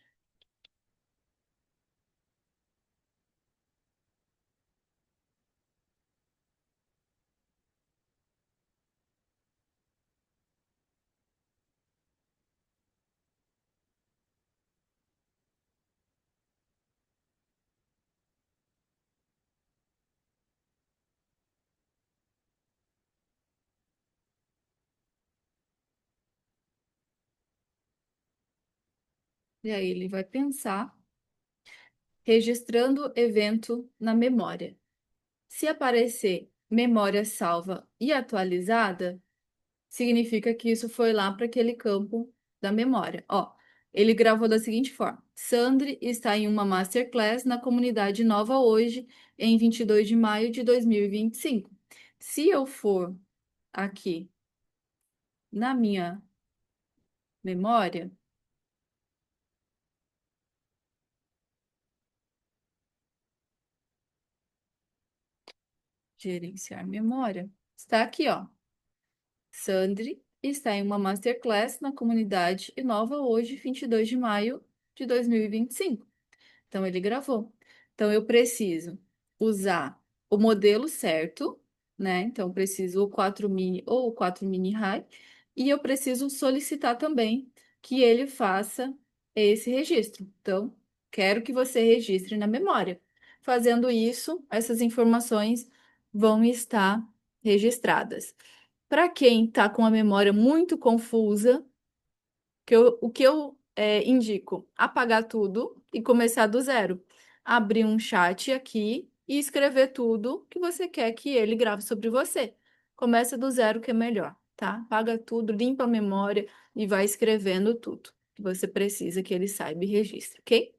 E aí ele vai pensar, registrando evento na memória. Se aparecer memória salva e atualizada, significa que isso foi lá para aquele campo da memória. Ó, ele gravou da seguinte forma: Sandri está em uma masterclass na comunidade Nova hoje, em 22 de maio de 2025. Se eu for aqui na minha memória, gerenciar memória, está aqui, ó. Sandri está em uma masterclass na comunidade Inova hoje, 22 de maio de 2025. Então, ele gravou. Então, eu preciso usar o modelo certo, né? Então, eu preciso o 4 mini ou o 4 mini high. E eu preciso solicitar também que ele faça esse registro. Então, quero que você registre na memória. Fazendo isso, essas informações vão estar registradas. Para quem está com a memória muito confusa, o que eu indico? Apagar tudo e começar do zero. Abrir um chat aqui e escrever tudo que você quer que ele grave sobre você. Começa do zero, que é melhor, tá? Apaga tudo, limpa a memória e vai escrevendo tudo que você precisa que ele saiba e registre, ok?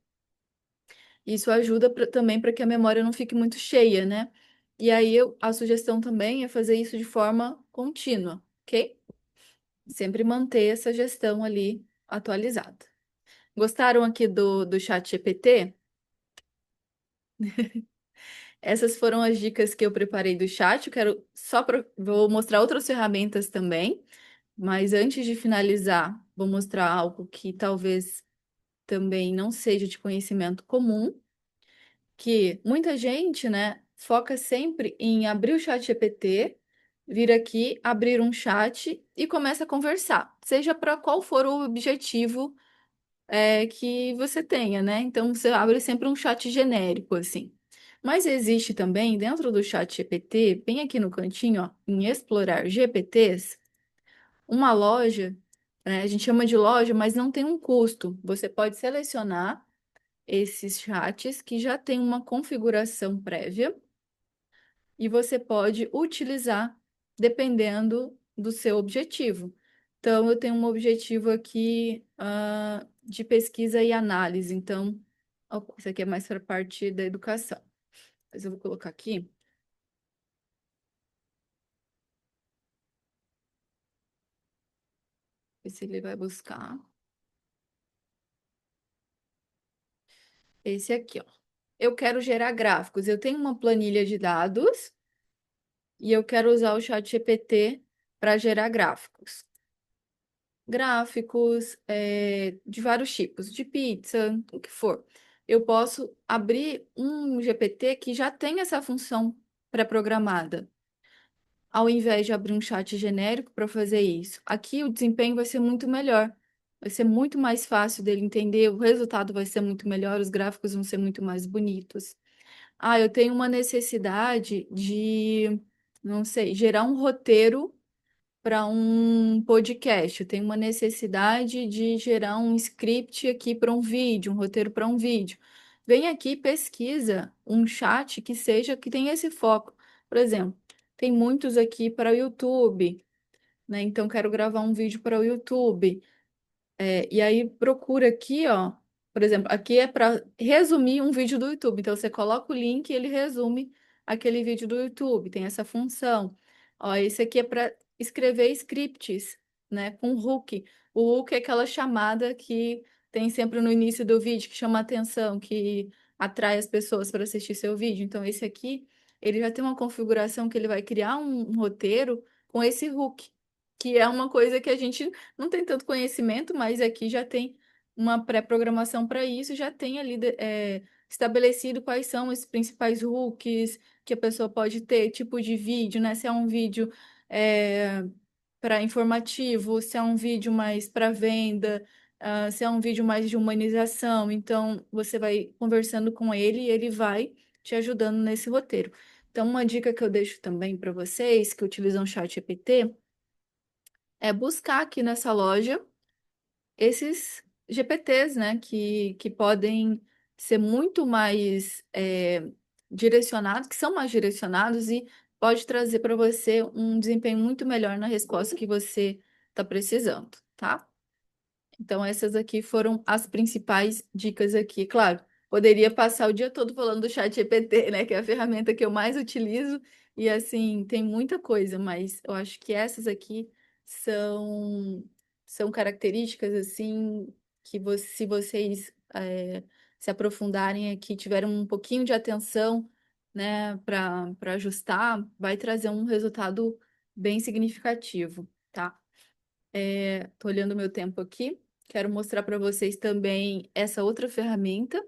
Isso ajuda também para que a memória não fique muito cheia, né? E aí a sugestão também é fazer isso de forma contínua, ok? Sempre manter essa gestão ali atualizada. Gostaram aqui do chat GPT? Essas foram as dicas que eu preparei do chat. Eu quero vou mostrar outras ferramentas também, mas antes de finalizar, vou mostrar algo que talvez também não seja de conhecimento comum, que muita gente, né, foca sempre em abrir o chat GPT, vir aqui, abrir um chat e começa a conversar, seja para qual for o objetivo que você tenha, né? Então você abre sempre um chat genérico, assim. Mas existe também, dentro do chat GPT, bem aqui no cantinho, ó, em explorar GPTs, uma loja, né? A gente chama de loja, mas não tem um custo. Você pode selecionar esses chats que já tem uma configuração prévia e você pode utilizar dependendo do seu objetivo. Então, eu tenho um objetivo aqui, de pesquisa e análise. Então, opa, isso aqui é mais para a parte da educação. Mas eu vou colocar aqui, ver se ele vai buscar. Esse aqui, ó. Eu quero gerar gráficos. Eu tenho uma planilha de dados e eu quero usar o chat GPT para gerar gráficos. Gráficos, de vários tipos, de pizza, o que for. Eu posso abrir um GPT que já tem essa função pré-programada, ao invés de abrir um chat genérico para fazer isso. Aqui o desempenho vai ser muito melhor, vai ser muito mais fácil dele entender, o resultado vai ser muito melhor, os gráficos vão ser muito mais bonitos. Ah, eu tenho uma necessidade de, não sei, gerar um roteiro para um podcast. Eu tenho uma necessidade de gerar um script aqui para um vídeo, um roteiro para um vídeo. Vem aqui, e pesquisa um chat que seja que tenha esse foco. Por exemplo, tem muitos aqui para o YouTube, né? Então quero gravar um vídeo para o YouTube. E aí procura aqui, ó. Por exemplo, aqui é para resumir um vídeo do YouTube. Então você coloca o link e ele resume aquele vídeo do YouTube. Tem essa função. Ó, esse aqui é para escrever scripts, né? Com hook. O hook é aquela chamada que tem sempre no início do vídeo que chama a atenção, que atrai as pessoas para assistir seu vídeo. Então esse aqui, ele já tem uma configuração que ele vai criar um roteiro com esse hook, que é uma coisa que a gente não tem tanto conhecimento, mas aqui já tem uma pré-programação para isso, já tem ali estabelecido quais são os principais hooks que a pessoa pode ter, tipo de vídeo, né? Se é um vídeo para informativo, se é um vídeo mais para venda, se é um vídeo mais de humanização. Então, você vai conversando com ele e ele vai te ajudando nesse roteiro. Então, uma dica que eu deixo também para vocês que utilizam o chat GPT é buscar aqui nessa loja esses GPTs, né, que podem ser muito mais direcionados, que são mais direcionados e pode trazer para você um desempenho muito melhor na resposta que você está precisando, tá? Então, essas aqui foram as principais dicas aqui. Claro, poderia passar o dia todo falando do chat GPT, né? Que é a ferramenta que eu mais utilizo. E assim, tem muita coisa, mas eu acho que essas aqui são, são características assim que se vocês se aprofundarem aqui, tiverem um pouquinho de atenção, né, para ajustar, vai trazer um resultado bem significativo, tá? Tô olhando o meu tempo aqui. Quero mostrar para vocês também essa outra ferramenta.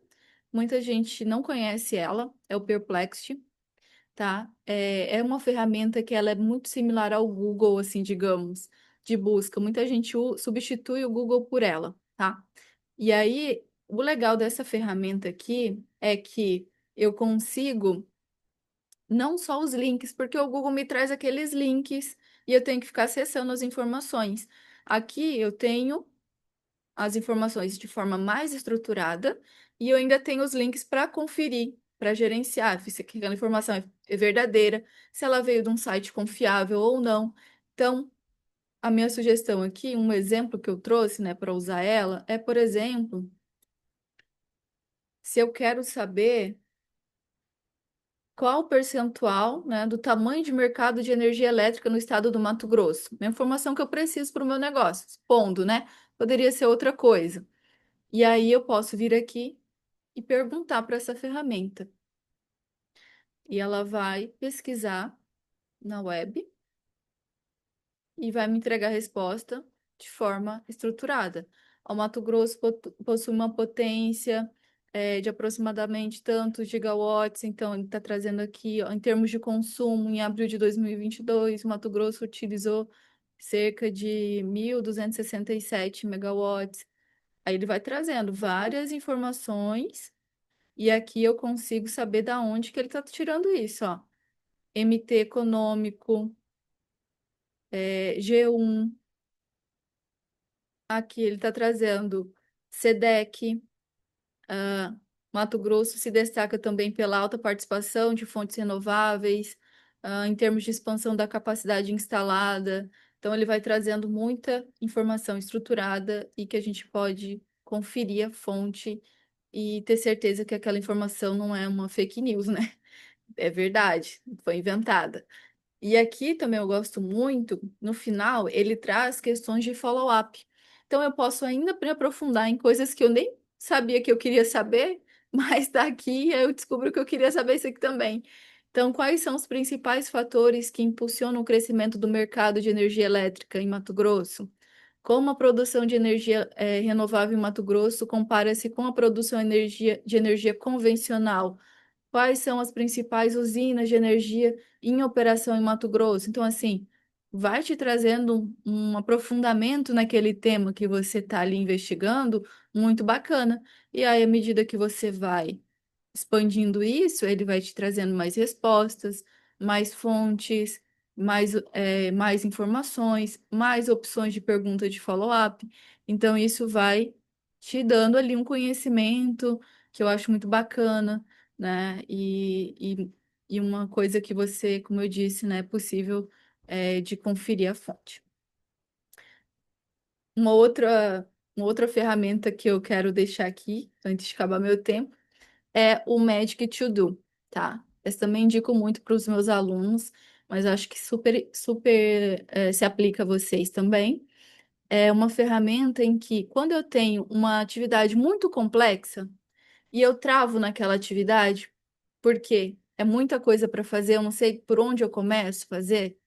Muita gente não conhece ela, é o Perplexity, tá? É uma ferramenta que ela é muito similar ao Google, assim, digamos, de busca. Muita gente substitui o Google por ela, tá? E aí, o legal dessa ferramenta aqui é que eu consigo não só os links, porque o Google me traz aqueles links e eu tenho que ficar acessando as informações. Aqui eu tenho as informações de forma mais estruturada e eu ainda tenho os links para conferir, para gerenciar se aquela informação é verdadeira, se ela veio de um site confiável ou não. Então, a minha sugestão aqui, um exemplo que eu trouxe, né, para usar ela, é, por exemplo, se eu quero saber qual o percentual, né, do tamanho de mercado de energia elétrica no estado do Mato Grosso? Uma informação que eu preciso para o meu negócio. Expondo, né? Poderia ser outra coisa. E aí eu posso vir aqui e perguntar para essa ferramenta. E ela vai pesquisar na web e vai me entregar a resposta de forma estruturada. O Mato Grosso possui uma potência de aproximadamente tantos gigawatts, então ele está trazendo aqui, ó, em termos de consumo, em abril de 2022, o Mato Grosso utilizou cerca de 1.267 megawatts. Aí ele vai trazendo várias informações e aqui eu consigo saber da onde que ele está tirando isso, ó. MT econômico, G1. Aqui ele está trazendo SEDEC. Mato Grosso se destaca também pela alta participação de fontes renováveis, em termos de expansão da capacidade instalada. Então, ele vai trazendo muita informação estruturada e que a gente pode conferir a fonte e ter certeza que aquela informação não é uma fake news, né? É verdade, foi inventada. E aqui também eu gosto muito, no final, ele traz questões de follow-up. Então eu posso ainda me aprofundar em coisas que eu nem sabia que eu queria saber, mas daqui eu descubro que eu queria saber isso aqui também. Então, quais são os principais fatores que impulsionam o crescimento do mercado de energia elétrica em Mato Grosso? Como a produção de energia renovável em Mato Grosso compara-se com a produção de energia convencional? Quais são as principais usinas de energia em operação em Mato Grosso? Então, assim, vai te trazendo um aprofundamento naquele tema que você está ali investigando, muito bacana. E aí, à medida que você vai expandindo isso, ele vai te trazendo mais respostas, mais fontes, mais informações, mais opções de pergunta de follow-up. Então, isso vai te dando ali um conhecimento que eu acho muito bacana, né? E uma coisa que você, como eu disse, né, é possível de conferir a fonte. Uma outra ferramenta que eu quero deixar aqui, antes de acabar meu tempo, é o Magic To Do, tá? Esse também indico muito para os meus alunos, mas eu acho que super se aplica a vocês também. É uma ferramenta em que, quando eu tenho uma atividade muito complexa e eu travo naquela atividade, porque é muita coisa para fazer, eu não sei por onde eu começo a fazer.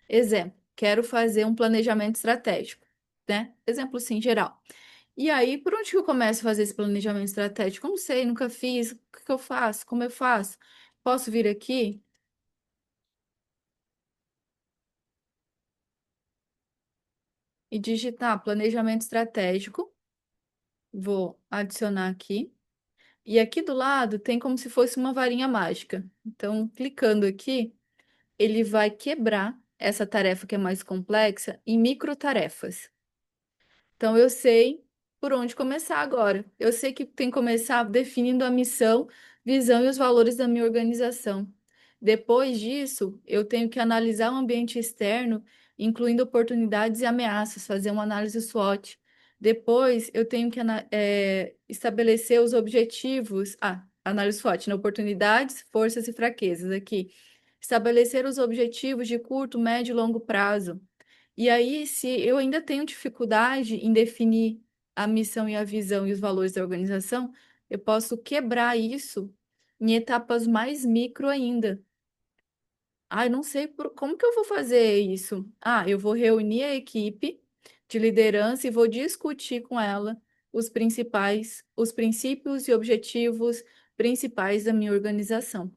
Exemplo, quero fazer um planejamento estratégico, né? Exemplo, sim, geral. E aí, por onde que eu começo a fazer esse planejamento estratégico? Eu não sei, nunca fiz. O que que eu faço? Como eu faço? Posso vir aqui e digitar planejamento estratégico. Vou adicionar aqui. E aqui do lado tem como se fosse uma varinha mágica. Então, clicando aqui, ele vai quebrar essa tarefa que é mais complexa em micro tarefas. Então, eu sei por onde começar agora. Eu sei que tem que começar definindo a missão, visão e os valores da minha organização. Depois disso, eu tenho que analisar o ambiente externo, incluindo oportunidades e ameaças, fazer uma análise SWOT. Depois, eu tenho que estabelecer os objetivos. Análise SWOT, né? Oportunidades, forças e fraquezas aqui. Estabelecer os objetivos de curto, médio e longo prazo. E aí, se eu ainda tenho dificuldade em definir a missão e a visão e os valores da organização, eu posso quebrar isso em etapas mais micro ainda. Não sei como que eu vou fazer isso. Eu vou reunir a equipe de liderança e vou discutir com ela os princípios e objetivos principais da minha organização.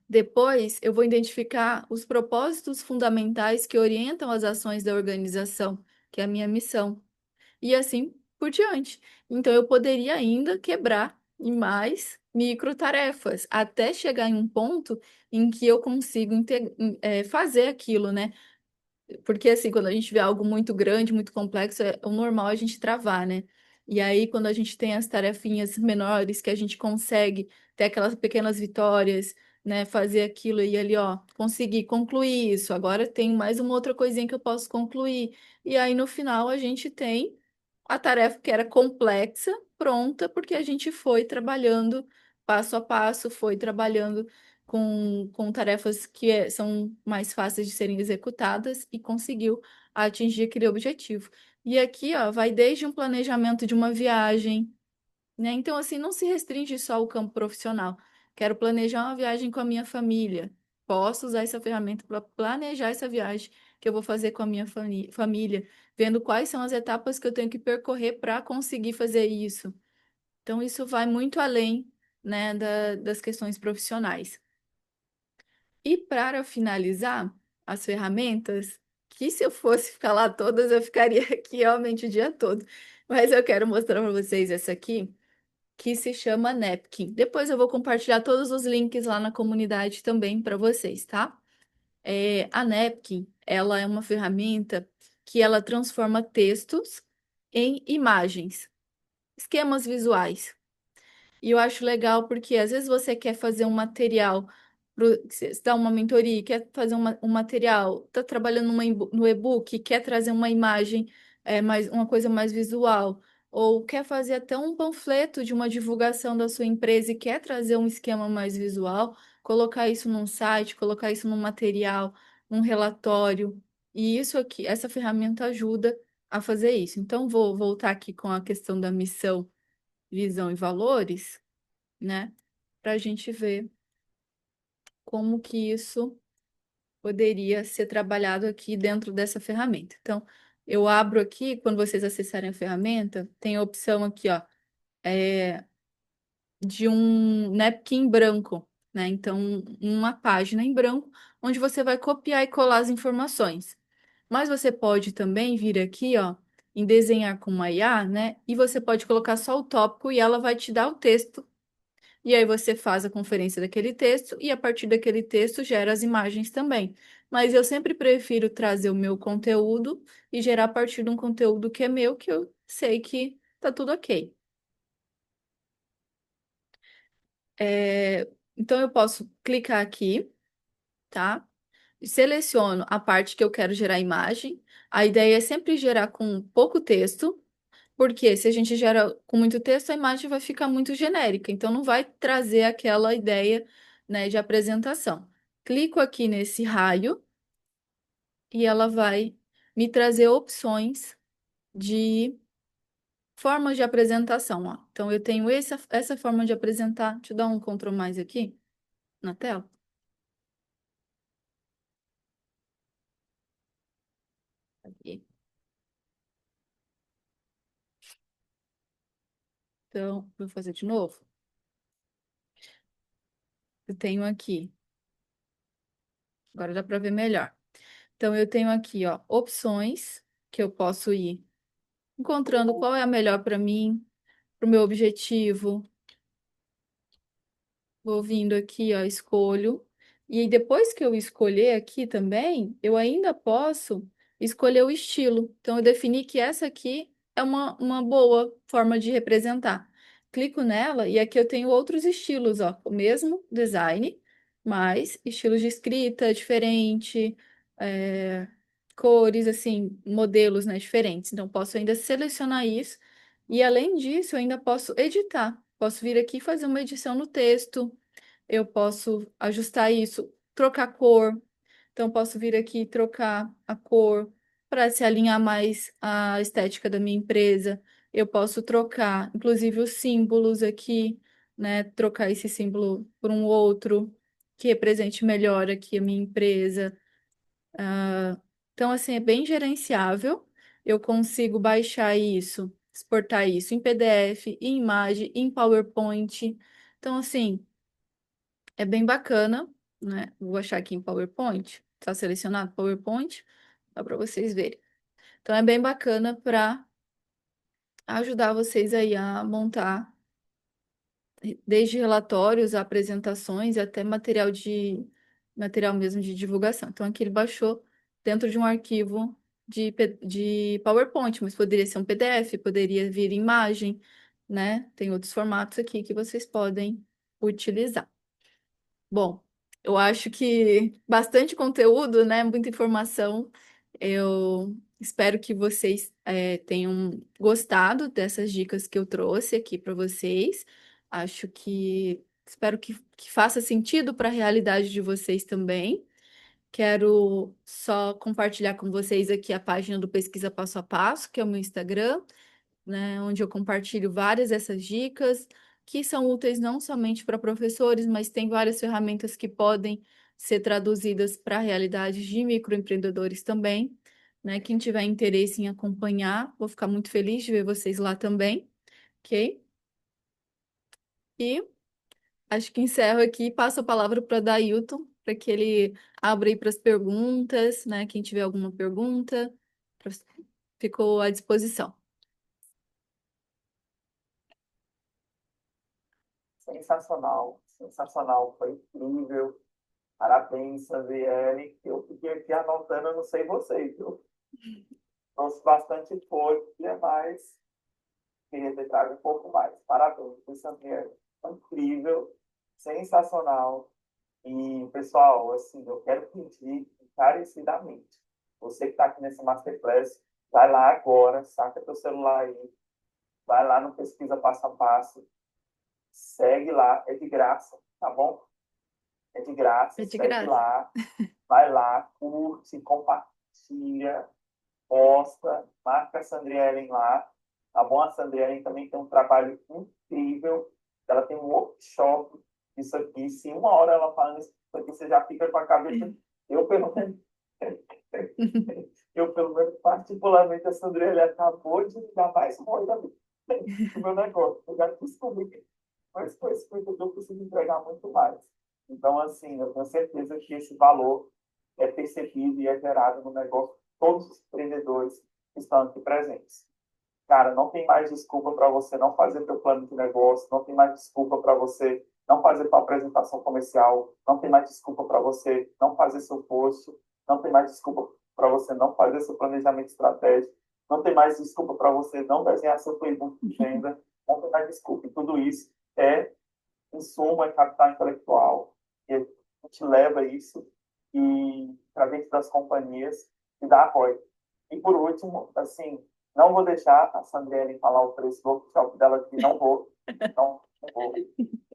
Depois, eu vou identificar os propósitos fundamentais que orientam as ações da organização, que é a minha missão, e assim por diante. Então, eu poderia ainda quebrar em mais microtarefas, até chegar em um ponto em que eu consigo fazer aquilo, né? Porque assim, quando a gente vê algo muito grande, muito complexo, é o normal a gente travar, né? E aí, quando a gente tem as tarefinhas menores, que a gente consegue ter aquelas pequenas vitórias, né? Fazer aquilo e ali, ó, conseguir concluir isso. Agora tem mais uma outra coisinha que eu posso concluir. E aí, no final, a gente tem a tarefa que era complexa, pronta, porque a gente foi trabalhando passo a passo, foi trabalhando com tarefas que são mais fáceis de serem executadas e conseguiu atingir aquele objetivo. E aqui, ó, vai desde um planejamento de uma viagem, né? Então, assim, não se restringe só ao campo profissional. Quero planejar uma viagem com a minha família. Posso usar essa ferramenta para planejar essa viagem que eu vou fazer com a minha família, vendo quais são as etapas que eu tenho que percorrer para conseguir fazer isso. Então, isso vai muito além, né, das questões profissionais. E para finalizar, as ferramentas, que se eu fosse ficar lá todas, eu ficaria aqui realmente o dia todo. Mas eu quero mostrar para vocês essa aqui que se chama Napkin. Depois eu vou compartilhar todos os links lá na comunidade também para vocês, tá? A Napkin, ela é uma ferramenta que ela transforma textos em imagens, esquemas visuais. E eu acho legal porque às vezes você quer fazer um material, você dá uma mentoria, quer fazer um material, está trabalhando no e-book, quer trazer uma imagem, uma coisa mais visual, ou quer fazer até um panfleto de uma divulgação da sua empresa e quer trazer um esquema mais visual, colocar isso num site, colocar isso num material, um relatório. E isso aqui, essa ferramenta ajuda a fazer isso. Então, vou voltar aqui com a questão da missão, visão e valores, né? Para a gente ver como que isso poderia ser trabalhado aqui dentro dessa ferramenta. Então, eu abro aqui, quando vocês acessarem a ferramenta, tem a opção aqui, ó, de um napkin branco, né? Então, uma página em branco, onde você vai copiar e colar as informações. Mas você pode também vir aqui, ó, em desenhar com uma IA, né? E você pode colocar só o tópico e ela vai te dar o texto. E aí você faz a conferência daquele texto e a partir daquele texto gera as imagens também. Mas eu sempre prefiro trazer o meu conteúdo e gerar a partir de um conteúdo que é meu, que eu sei que tá tudo ok. Então eu posso clicar aqui, tá? Seleciono a parte que eu quero gerar imagem. A ideia é sempre gerar com pouco texto, porque se a gente gera com muito texto, a imagem vai ficar muito genérica, então não vai trazer aquela ideia, né, de apresentação. Clico aqui nesse raio e ela vai me trazer opções de formas de apresentação, ó. Então eu tenho essa forma de apresentar. Deixa eu dar um Ctrl mais aqui na tela. Aqui. Então, vou fazer de novo. Eu tenho aqui. Agora dá para ver melhor. Então, eu tenho aqui, ó, opções que eu posso ir encontrando qual é a melhor para mim, para o meu objetivo. Vou vindo aqui, ó, escolho. E aí, depois que eu escolher aqui também, eu ainda posso escolher o estilo. Então, eu defini que essa aqui é uma boa forma de representar. Clico nela e aqui eu tenho outros estilos, ó, o mesmo design, mas estilos de escrita diferente, é, cores, assim, modelos, né, diferentes. Então, posso ainda selecionar isso. E, além disso, eu ainda posso editar. Posso vir aqui e fazer uma edição no texto. Eu posso ajustar isso, trocar cor. Então, posso vir aqui e trocar a cor para se alinhar mais à estética da minha empresa. Eu posso trocar, inclusive, os símbolos aqui, né? Trocar esse símbolo por um outro que represente melhor aqui a minha empresa. Então, assim, é bem gerenciável. Eu consigo baixar isso, exportar isso em PDF, em imagem, em PowerPoint. Então, assim, é bem bacana, né? Vou achar aqui em PowerPoint. Está selecionado PowerPoint, dá para vocês verem. Então, é bem bacana para ajudar vocês aí a montar desde relatórios, apresentações, até material mesmo de divulgação. Então, aqui ele baixou dentro de um arquivo de PowerPoint, mas poderia ser um PDF, poderia vir imagem, né? Tem outros formatos aqui que vocês podem utilizar. Bom, eu acho que bastante conteúdo, né? Muita informação. Eu espero que vocês tenham gostado dessas dicas que eu trouxe aqui para vocês. Acho que espero que faça sentido para a realidade de vocês também. Quero só compartilhar com vocês aqui a página do Pesquisa Passo a Passo, que é o meu Instagram, né, onde eu compartilho várias dessas dicas que são úteis não somente para professores, mas tem várias ferramentas que podem ser traduzidas para a realidade de microempreendedores também, né? Quem tiver interesse em acompanhar, vou ficar muito feliz de ver vocês lá também, ok? E acho que encerro aqui e passo a palavra para o Dailton, para que ele abra aí para as perguntas, né? Quem tiver alguma pergunta, ficou à disposição. Sensacional, sensacional, foi incrível. Parabéns, Sandriele. Eu fiquei aqui anotando, eu não sei vocês, viu? Trouxe bastante coisa, mas queria ter trago um pouco mais. Parabéns, Sandriele. Foi incrível, sensacional. E, pessoal, assim, eu quero pedir encarecidamente. Você que está aqui nessa Masterclass, vai lá agora, saca teu celular aí, vai lá no Pesquisa Passo a Passo, segue lá, é de graça, tá bom? É de graça, É de segue graça. lá, vai lá, curte, compartilha, posta, marca a Sandrielen lá, tá bom? A Sandrielen também tem um trabalho incrível, ela tem um workshop disso aqui, se uma hora ela falando isso aqui, você já fica com a cabeça, eu pelo menos, eu pelo menos particularmente, a Sandrielen acabou de me dar mais coisa do meu negócio, eu já descobri, mas foi que eu consigo entregar muito mais. Então, assim, eu tenho certeza que esse valor é percebido e é gerado no negócio de todos os empreendedores que estão aqui presentes. Cara, não tem mais desculpa para você não fazer seu plano de negócio, não tem mais desculpa para você não fazer sua apresentação comercial, não tem mais desculpa para você não fazer seu post, não tem mais desculpa para você não fazer seu planejamento estratégico, não tem mais desculpa para você não desenhar seu playbook de venda, não tem mais desculpa. E tudo isso é em suma, é capital intelectual, e a gente leva isso e para dentro das companhias e dá apoio. E por último, assim, não vou deixar a Sandrine falar o preço do workshop dela aqui, não vou.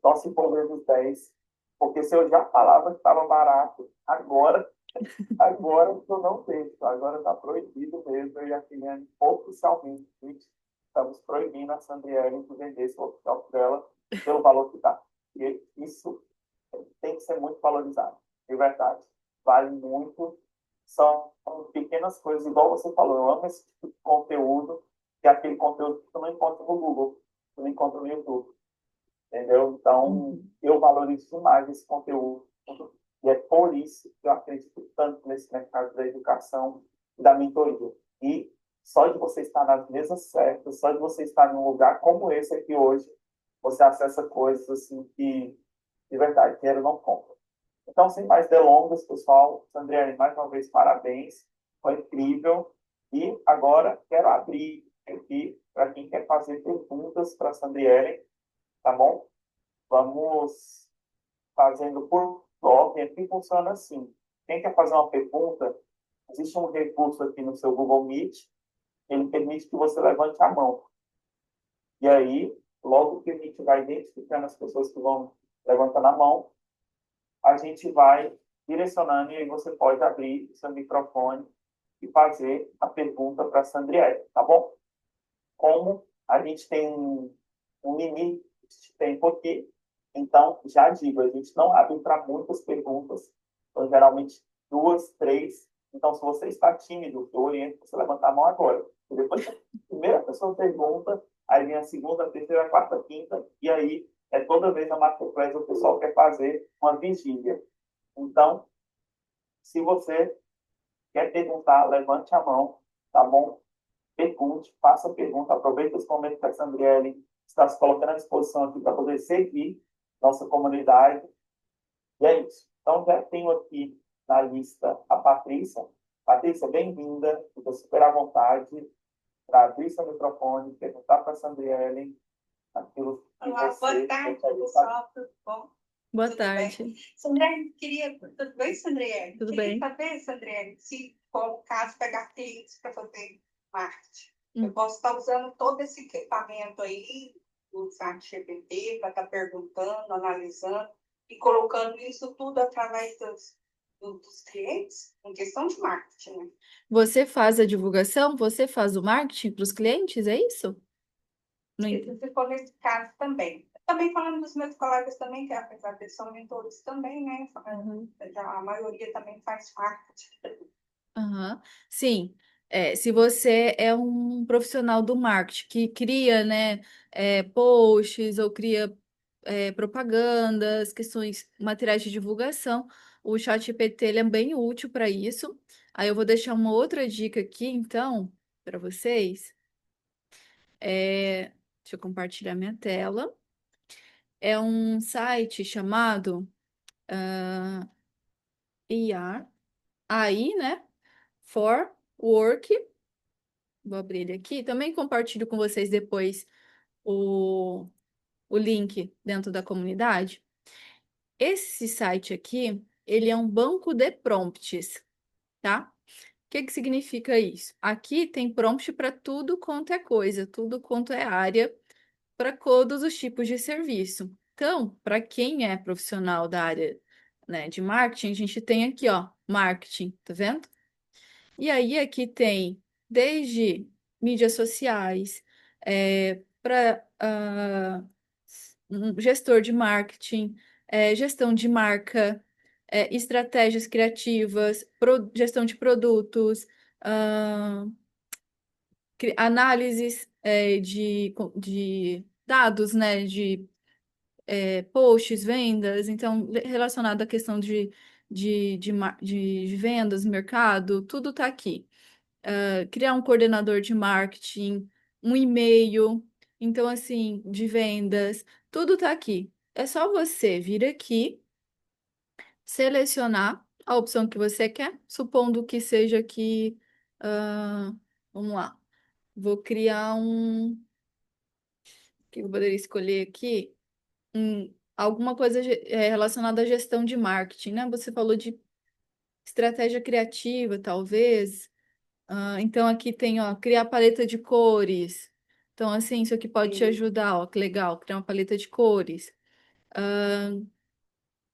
Só se for vezes 10, porque se eu já falava que estava barato, agora eu não deixo, agora está proibido mesmo, eu e a Filiane oficialmente, estamos proibindo a Sandriane de vender esse workshop dela pelo valor que está. E isso tem que ser muito valorizado, de verdade. Vale muito. São pequenas coisas, igual você falou, eu amo esse tipo de conteúdo, que é aquele conteúdo que tu não encontra no Google, tu não encontra no YouTube, entendeu? Então, eu valorizo demais esse conteúdo, e é por isso que eu acredito tanto nesse mercado da educação e da mentoria. E só de você estar nas mesas certas, só de você estar em um lugar como esse aqui hoje, você acessa coisas assim que, de verdade, dinheiro não compra. Então, sem mais delongas, pessoal, Sandriane, mais uma vez, parabéns, foi incrível. E agora quero abrir aqui para quem quer fazer perguntas para a Sandriane, tá bom? Vamos fazendo por ordem. Aqui funciona assim. Quem quer fazer uma pergunta, existe um recurso aqui no seu Google Meet, ele permite que você levante a mão. E aí, logo que a gente vai identificando as pessoas que vão levantando a mão, a gente vai direcionando e aí você pode abrir o seu microfone e fazer a pergunta para a Sandriele, tá bom? Como a gente tem um limite de tempo aqui, então já digo, a gente não abre para muitas perguntas, então geralmente duas, três. Então, se você está tímido, eu oriento você levantar a mão agora. E depois, a primeira pessoa pergunta, aí vem a segunda, a terceira, a quarta, a quinta, e aí é toda vez na Masterclass o pessoal quer fazer uma vigília. Então, se você quer perguntar, levante a mão, tá bom? Pergunte, faça a pergunta, aproveite esse momento que a Sandriele está se colocando à disposição aqui para poder servir nossa comunidade. E é isso. Então, já tenho aqui na lista a Patrícia. Patrícia, bem-vinda. Fica super à vontade para abrir seu microfone, perguntar para a Sandriele aquilo que Olá, você... boa tarde, pessoal, tudo bom? Boa Tudo tarde. bem? Sandriane, tudo bem, Sandriane? Tudo Queria bem? saber, Sandriane, se for o caso, pegar clientes para fazer marketing. Hum. Eu posso estar usando todo esse equipamento aí, o ChatGPT, para estar perguntando, analisando e colocando isso tudo através dos clientes em questão de marketing, né? Você faz a divulgação? Você faz o marketing para os clientes? É isso? Não entendi. Se for nesse caso também. Também falando dos meus colegas também, que apesar de eles são mentores também, né? A maioria também faz marketing. Aham. Sim, se você é um profissional do marketing que cria, né, posts ou cria propagandas, questões, materiais de divulgação, o ChatGPT ele é bem útil para isso. Aí eu vou deixar uma outra dica aqui, então, para vocês. Deixa eu compartilhar minha tela. É um site chamado IR, AI, né? For Work. Vou abrir ele aqui. Também compartilho com vocês depois o, o link dentro da comunidade. Esse site aqui, ele é um banco de prompts, tá? O que que significa isso? Aqui tem prompt para tudo quanto é coisa, tudo quanto é área, para todos os tipos de serviço. Então, para quem é profissional da área, né, de marketing, a gente tem aqui, ó, marketing, tá vendo? E aí aqui tem desde mídias sociais, para gestor de marketing, gestão de marca, estratégias criativas, gestão de produtos, ah, análises de dados, né, de posts, vendas, então relacionado à questão de vendas, mercado, tudo está aqui. Criar um coordenador de marketing, um e-mail, então assim, de vendas, tudo tá aqui. É só você vir aqui, selecionar a opção que você quer, supondo que seja aqui, ah, vamos lá, vou criar que eu poderia escolher aqui, alguma coisa relacionada à gestão de marketing, né? Você falou de estratégia criativa, talvez. Então aqui tem, ó, criar paleta de cores. Então, assim, isso aqui pode te ajudar, ó, que legal, criar uma paleta de cores.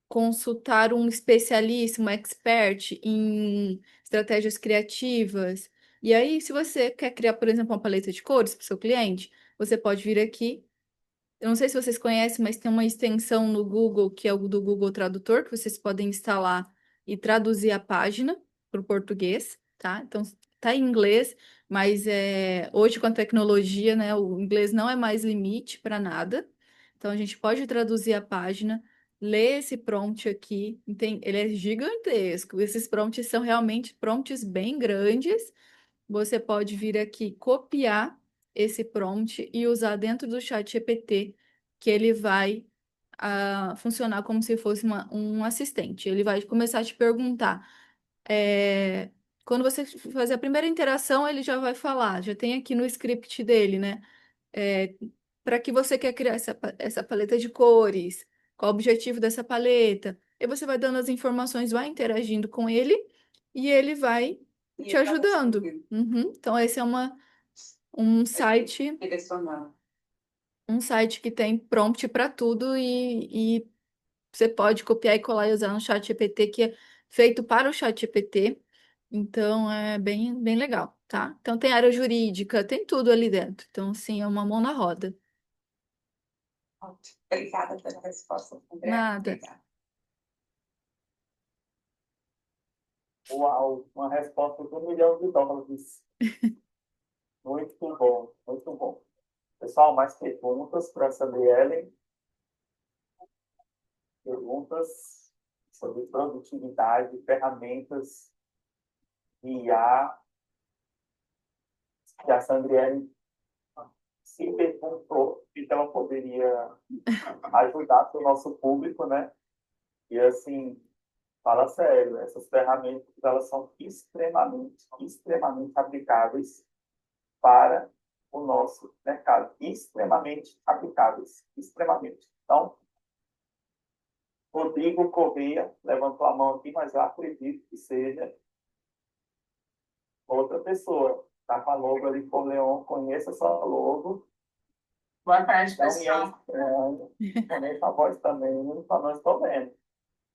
Consultar um especialista, um expert em estratégias criativas. E aí, se você quer criar, por exemplo, uma paleta de cores para o seu cliente, você pode vir aqui. Eu não sei se vocês conhecem, mas tem uma extensão no Google, que é o do Google Tradutor, que vocês podem instalar e traduzir a página para o português, tá? Então, tá em inglês, mas hoje com a tecnologia, né, o inglês não é mais limite para nada. Então, a gente pode traduzir a página, ler esse prompt aqui, ele é gigantesco. Esses prompts são realmente prompts bem grandes. Você pode vir aqui copiar esse prompt e usar dentro do chat GPT, que ele vai funcionar como se fosse um assistente. Ele vai começar a te perguntar. é, Quando você fazer a primeira interação, ele já vai falar, já tem aqui no script dele, né? Para que você quer criar essa paleta de cores? Qual o objetivo dessa paleta? E você vai dando as informações, vai interagindo com ele e ele vai te ajudando. Uhum. Então, esse é um site, Direcionando. um site que tem prompt para tudo e você pode copiar e colar e usar no chat GPT, que é feito para o chat GPT. Então, é bem, bem legal, tá? Então, tem área jurídica, tem tudo ali dentro. Então, sim, é uma mão na roda. Ótimo. Obrigada pela resposta, André. Nada. Obrigada. Uau, uma resposta de US$ 1 milhão. Muito bom, muito bom. Pessoal, mais perguntas para essa Ellen? Perguntas sobre produtividade, ferramentas de IA, que a Sandriane se perguntou, então ela poderia ajudar o nosso público, né? E assim, fala sério, essas ferramentas elas são extremamente, extremamente aplicáveis para o nosso mercado. Extremamente aplicáveis, extremamente. Então, Rodrigo Correia levantou a mão aqui, mas eu acredito que seja outra pessoa. Está com a logo ali, por Leon, conheça essa logo. Boa tarde, Não pessoal. é estranho. Conheça a voz também, para nós estou vendo.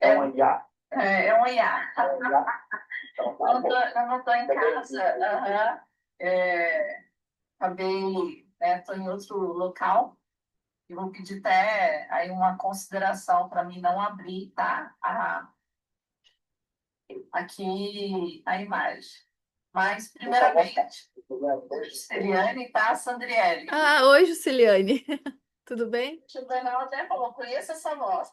É uma IA. É um IA. Então, tá bom. Eu não estou em casa. Aham. É, acabei, né, estou em outro local. E vou pedir até aí uma consideração para mim não abrir, tá? Aqui a imagem. Mas, primeiramente, Celiane, tá? Sandriele. Oi, Juciliane. Tudo bem? O Juvenal até falou, conheço essa voz.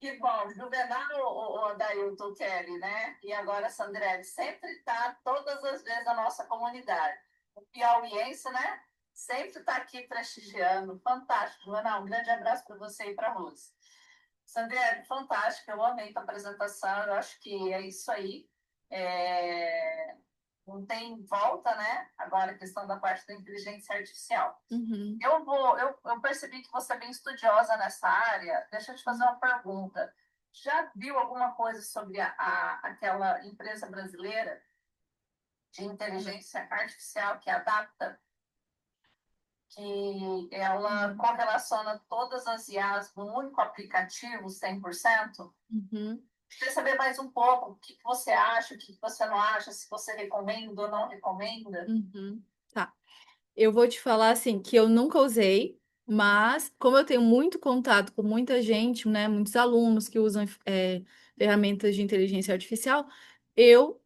Que bom, Juvenal ou Adailton Kelly, né? E agora a Sandrelli sempre está todas as vezes na nossa comunidade. O piauiense, né? Sempre está aqui prestigiando. Fantástico, Juvenal. Um grande abraço para você e para a Rose. Sandrelli, fantástico. Eu amei a apresentação. Eu acho que é isso aí. É, não tem volta, né? Agora a questão da parte da inteligência artificial. Uhum. Eu percebi que você é bem estudiosa nessa área. Deixa eu te fazer uma pergunta. Já viu alguma coisa sobre aquela empresa brasileira de inteligência artificial que adapta, que ela correlaciona todas as IAs num único aplicativo, 100%? Uhum. Queria saber mais um pouco o que você acha, o que você não acha, se você recomenda ou não recomenda. Uhum. Tá. Eu vou te falar assim que eu nunca usei, mas como eu tenho muito contato com muita gente, né, muitos alunos que usam ferramentas de inteligência artificial, eu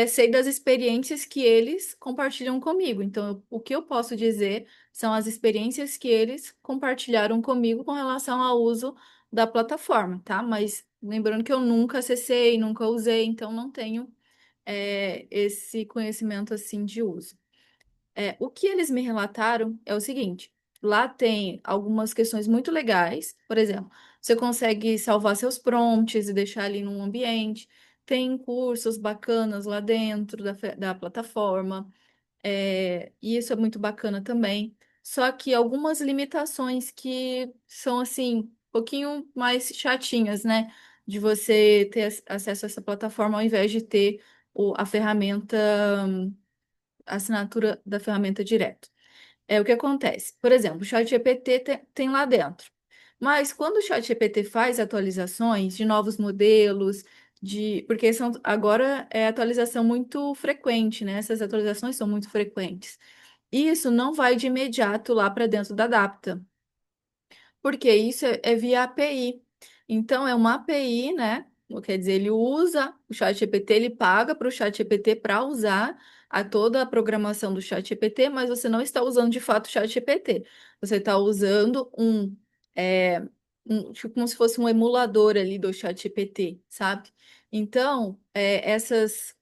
sei das experiências que eles compartilham comigo. Então, o que eu posso dizer são as experiências que eles compartilharam comigo com relação ao uso da plataforma, tá? Mas lembrando que eu nunca acessei, nunca usei, então não tenho esse conhecimento assim de uso. O que eles me relataram é o seguinte: lá tem algumas questões muito legais. Por exemplo, você consegue salvar seus prompts e deixar ali num ambiente. Tem cursos bacanas lá dentro da plataforma. E isso é muito bacana também. Só que algumas limitações que são assim, um pouquinho mais chatinhas, né? De você ter acesso a essa plataforma ao invés de ter a ferramenta a assinatura da ferramenta direto. O que acontece? Por exemplo, o ChatGPT tem lá dentro. Mas quando o ChatGPT faz atualizações de novos modelos, porque agora é atualização muito frequente, né? Essas atualizações são muito frequentes. E isso não vai de imediato lá para dentro da Adapta, porque isso é via API. Então, é uma API, né? Quer dizer, ele usa o ChatGPT, ele paga para o ChatGPT para usar toda a programação do ChatGPT, mas você não está usando de fato o ChatGPT. Você está usando tipo, como se fosse um emulador ali do ChatGPT, sabe? Então, essas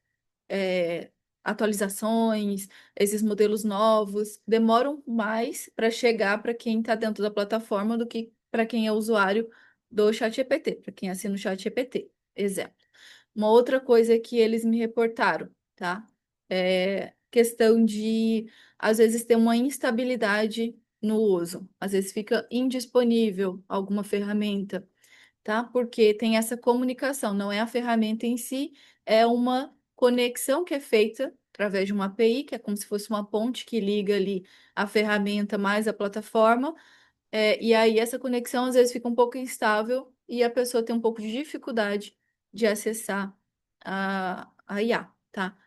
é, atualizações, esses modelos novos, demoram mais para chegar para quem está dentro da plataforma do que para quem é usuário do ChatGPT, para quem assina o ChatGPT. Exemplo. Uma outra coisa que eles me reportaram, tá? É questão de, às vezes, ter uma instabilidade no uso. Às vezes fica indisponível alguma ferramenta, tá? Porque tem essa comunicação, não é a ferramenta em si, é uma conexão que é feita através de uma API, que é como se fosse uma ponte que liga ali a ferramenta mais a plataforma, e aí essa conexão às vezes fica um pouco instável e a pessoa tem um pouco de dificuldade de acessar a IA, tá?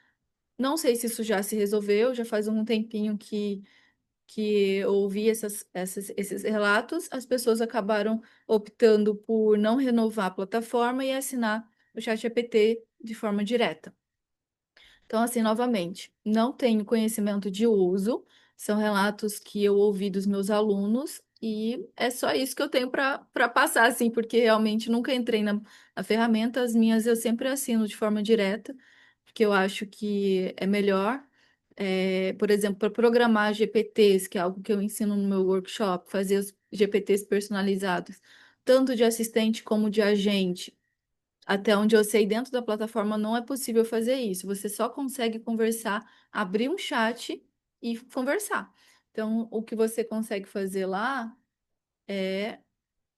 Não sei se isso já se resolveu, já faz um tempinho que eu ouvi esses relatos, as pessoas acabaram optando por não renovar a plataforma e assinar o ChatGPT de forma direta. Então, assim, novamente, não tenho conhecimento de uso, são relatos que eu ouvi dos meus alunos e é só isso que eu tenho para passar, assim, porque realmente nunca entrei na ferramenta, as minhas eu sempre assino de forma direta, porque eu acho que é melhor. Por exemplo, para programar GPTs, que é algo que eu ensino no meu workshop, fazer os GPTs personalizados, tanto de assistente como de agente. Até onde eu sei, dentro da plataforma não é possível fazer isso. Você só consegue conversar, abrir um chat e conversar. Então, o que você consegue fazer lá é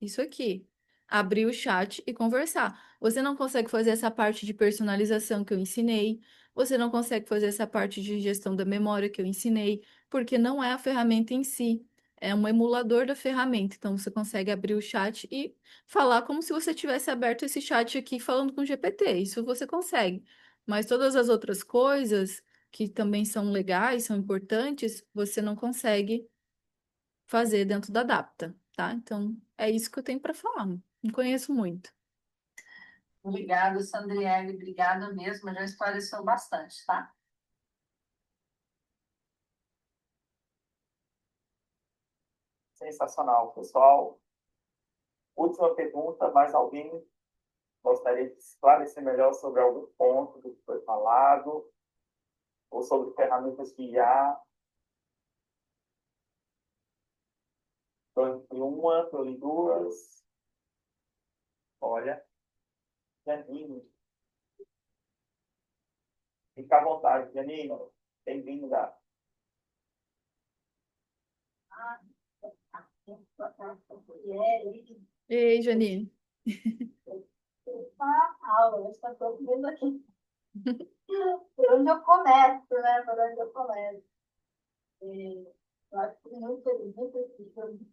isso aqui. Abrir o chat e conversar. Você não consegue fazer essa parte de personalização que eu ensinei. Você não consegue fazer essa parte de gestão da memória que eu ensinei, porque não é a ferramenta em si. é um emulador da ferramenta. Então, você consegue abrir o chat e falar como se você tivesse aberto esse chat aqui falando com o GPT. Isso você consegue. Mas todas as outras coisas que também são legais, são importantes, você não consegue fazer dentro da Adapta, tá? Então, é isso que eu tenho para falar. Não conheço muito. Obrigada, Sandriele, obrigada mesmo, já esclareceu bastante, tá? Sensacional, pessoal. Última pergunta, mais alguém gostaria de esclarecer melhor sobre algum ponto do que foi falado, ou sobre ferramentas de IA? Estou em uma, estou em duas. Olha, Janine. Fica à vontade, Janine. Bem-vinda. Ei, Janine. Aula, está todo mundo aqui. Por onde eu começo, né? Por onde eu começo. Eu acho que muito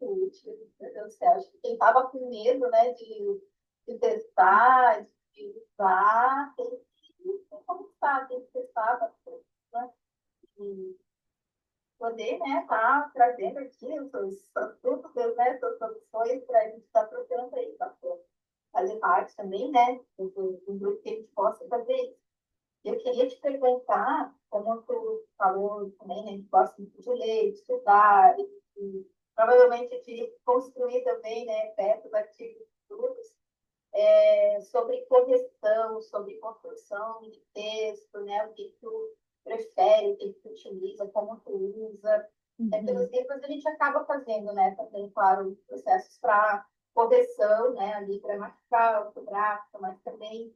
útil. Meu Deus do céu. Acho que quem estava com medo, né, de testar, de usar, tem que começar, tem que testar bastante, né? E poder, né, tá trazendo aqui suas dúvidas, né, suas soluções para a gente estar trocando aí, tá? Fazer parte também, né, do grupo que a gente possa fazer isso. Eu queria te perguntar, como tu falou também, né, a gente gosta muito de ler, de estudar, e provavelmente de construir também, né, métodos, artigos, estudos, sobre correção, sobre construção de texto, né, o que tu prefere, o que tu utiliza, como tu usa. Pelos livros a gente acaba fazendo, né, também, claro, processos para correção, né, ali gramatical, ortográfica, mas também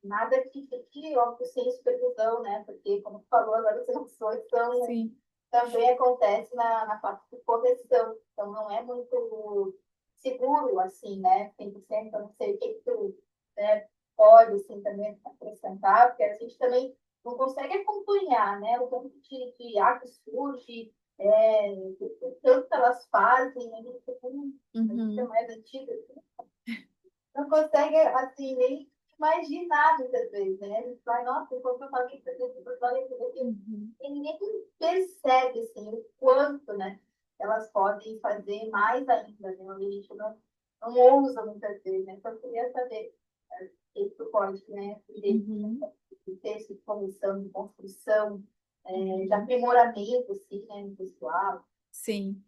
nada que fique, óbvio, sem supervisão, né, porque, como tu falou, agora as emoções são, Sim. também acontece na parte de correção, então não é muito seguro, assim, né, 100%, eu não sei o que tu, né, pode, assim, também acrescentar, porque a gente também não consegue acompanhar, né, o tanto de ar que surge, o tanto que elas fazem, a gente é mais antiga, não consegue, assim, nem imaginar muitas vezes, né? A gente vai, nossa, enquanto eu falei isso aqui, eu falei isso aqui, e ninguém percebe, assim, o quanto, né, elas podem fazer mais ainda, né? A gente não ousa muitas vezes, né? Então, eu queria saber se tu pode, né, de texto de comissão, de construção, de aprimoramento, assim, né, no pessoal. Sim.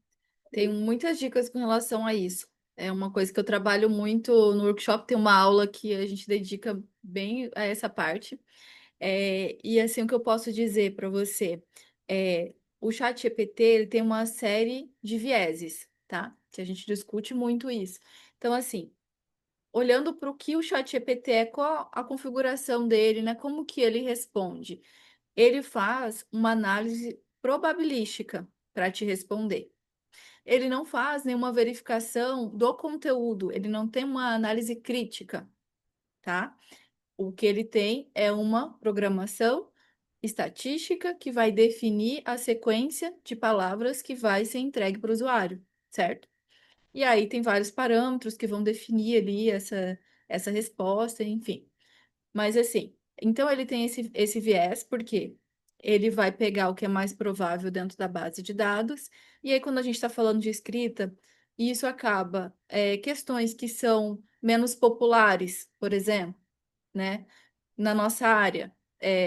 Tenho muitas dicas com relação a isso. É uma coisa que eu trabalho muito no workshop, tem uma aula que a gente dedica bem a essa parte. E assim, o que eu posso dizer para você o chat GPT ele tem uma série de vieses, tá? Que a gente discute muito isso. Então, assim, olhando para o que o chat GPT é, qual a configuração dele, né? Como que ele responde? Ele faz uma análise probabilística para te responder. Ele não faz nenhuma verificação do conteúdo, ele não tem uma análise crítica, tá? O que ele tem é uma programação estatística que vai definir a sequência de palavras que vai ser entregue para o usuário, certo? E aí tem vários parâmetros que vão definir ali essa resposta, enfim. Mas assim, então ele tem esse viés, porque ele vai pegar o que é mais provável dentro da base de dados, e aí quando a gente está falando de escrita, isso acaba questões que são menos populares, por exemplo, né, na nossa área,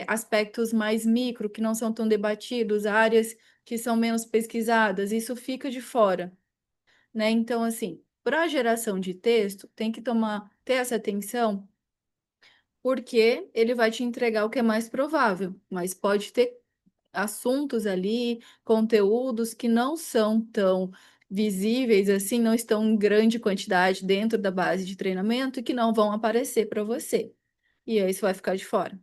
aspectos mais micro, que não são tão debatidos, áreas que são menos pesquisadas, isso fica de fora, né? Então, assim, para a geração de texto, tem que ter essa atenção porque ele vai te entregar o que é mais provável, mas pode ter assuntos ali, conteúdos que não são tão visíveis assim, não estão em grande quantidade dentro da base de treinamento e que não vão aparecer para você. E aí você vai ficar de fora.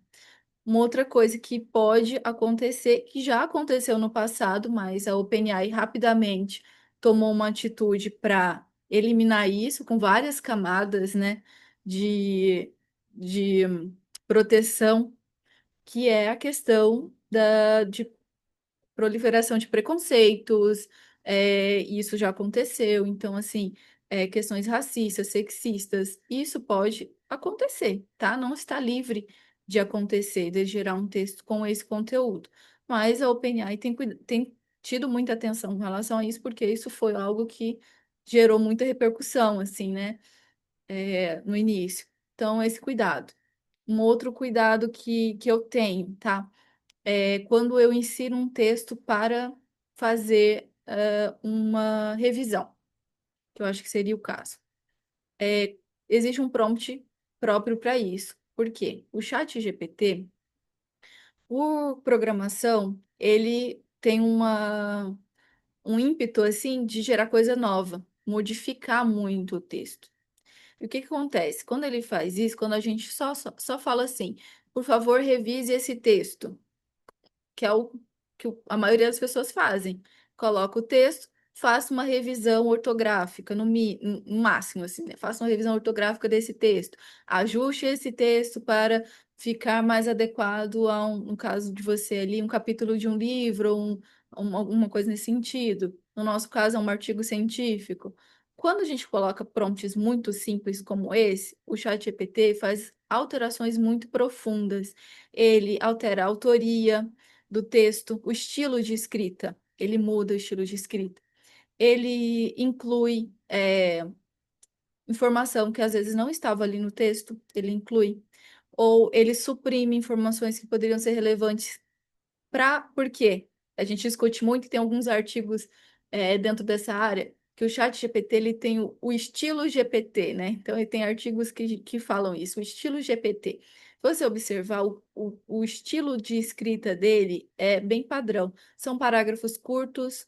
Uma outra coisa que pode acontecer, que já aconteceu no passado, mas a OpenAI rapidamente tomou uma atitude para eliminar isso com várias camadas, né, de proteção, que é a questão de proliferação de preconceitos, Isso já aconteceu. Então, assim, questões racistas, sexistas, isso pode acontecer, tá? Não está livre de acontecer, de gerar um texto com esse conteúdo. Mas a OpenAI tem tido muita atenção com relação a isso, porque isso foi algo que gerou muita repercussão, assim, né? No início. Então, esse cuidado. Um outro cuidado que eu tenho, tá? É quando eu insiro um texto para fazer uma revisão, que eu acho que seria o caso. Existe um prompt próprio para isso. Por quê? O chat GPT, por programação, ele tem um ímpeto, assim, de gerar coisa nova, modificar muito o texto. E o que que acontece? Quando ele faz isso, quando a gente só fala assim, por favor, revise esse texto, que é o que a maioria das pessoas fazem. Coloca o texto, faça uma revisão ortográfica, no máximo, assim, né? Faça uma revisão ortográfica desse texto. Ajuste esse texto para ficar mais adequado no caso de você ali, um capítulo de um livro, alguma coisa nesse sentido. No nosso caso, é um artigo científico. Quando a gente coloca prompts muito simples como esse, o ChatGPT faz alterações muito profundas. Ele altera a autoria do texto, o estilo de escrita. Ele muda o estilo de escrita. Ele inclui informação que às vezes não estava ali no texto, ele inclui. Ou ele suprime informações que poderiam ser relevantes por quê? A gente discute muito e tem alguns artigos dentro dessa área que o chat GPT ele tem o estilo GPT, né? Então ele tem artigos que falam isso, o estilo GPT. Se você observar o estilo de escrita dele é bem padrão. São parágrafos curtos,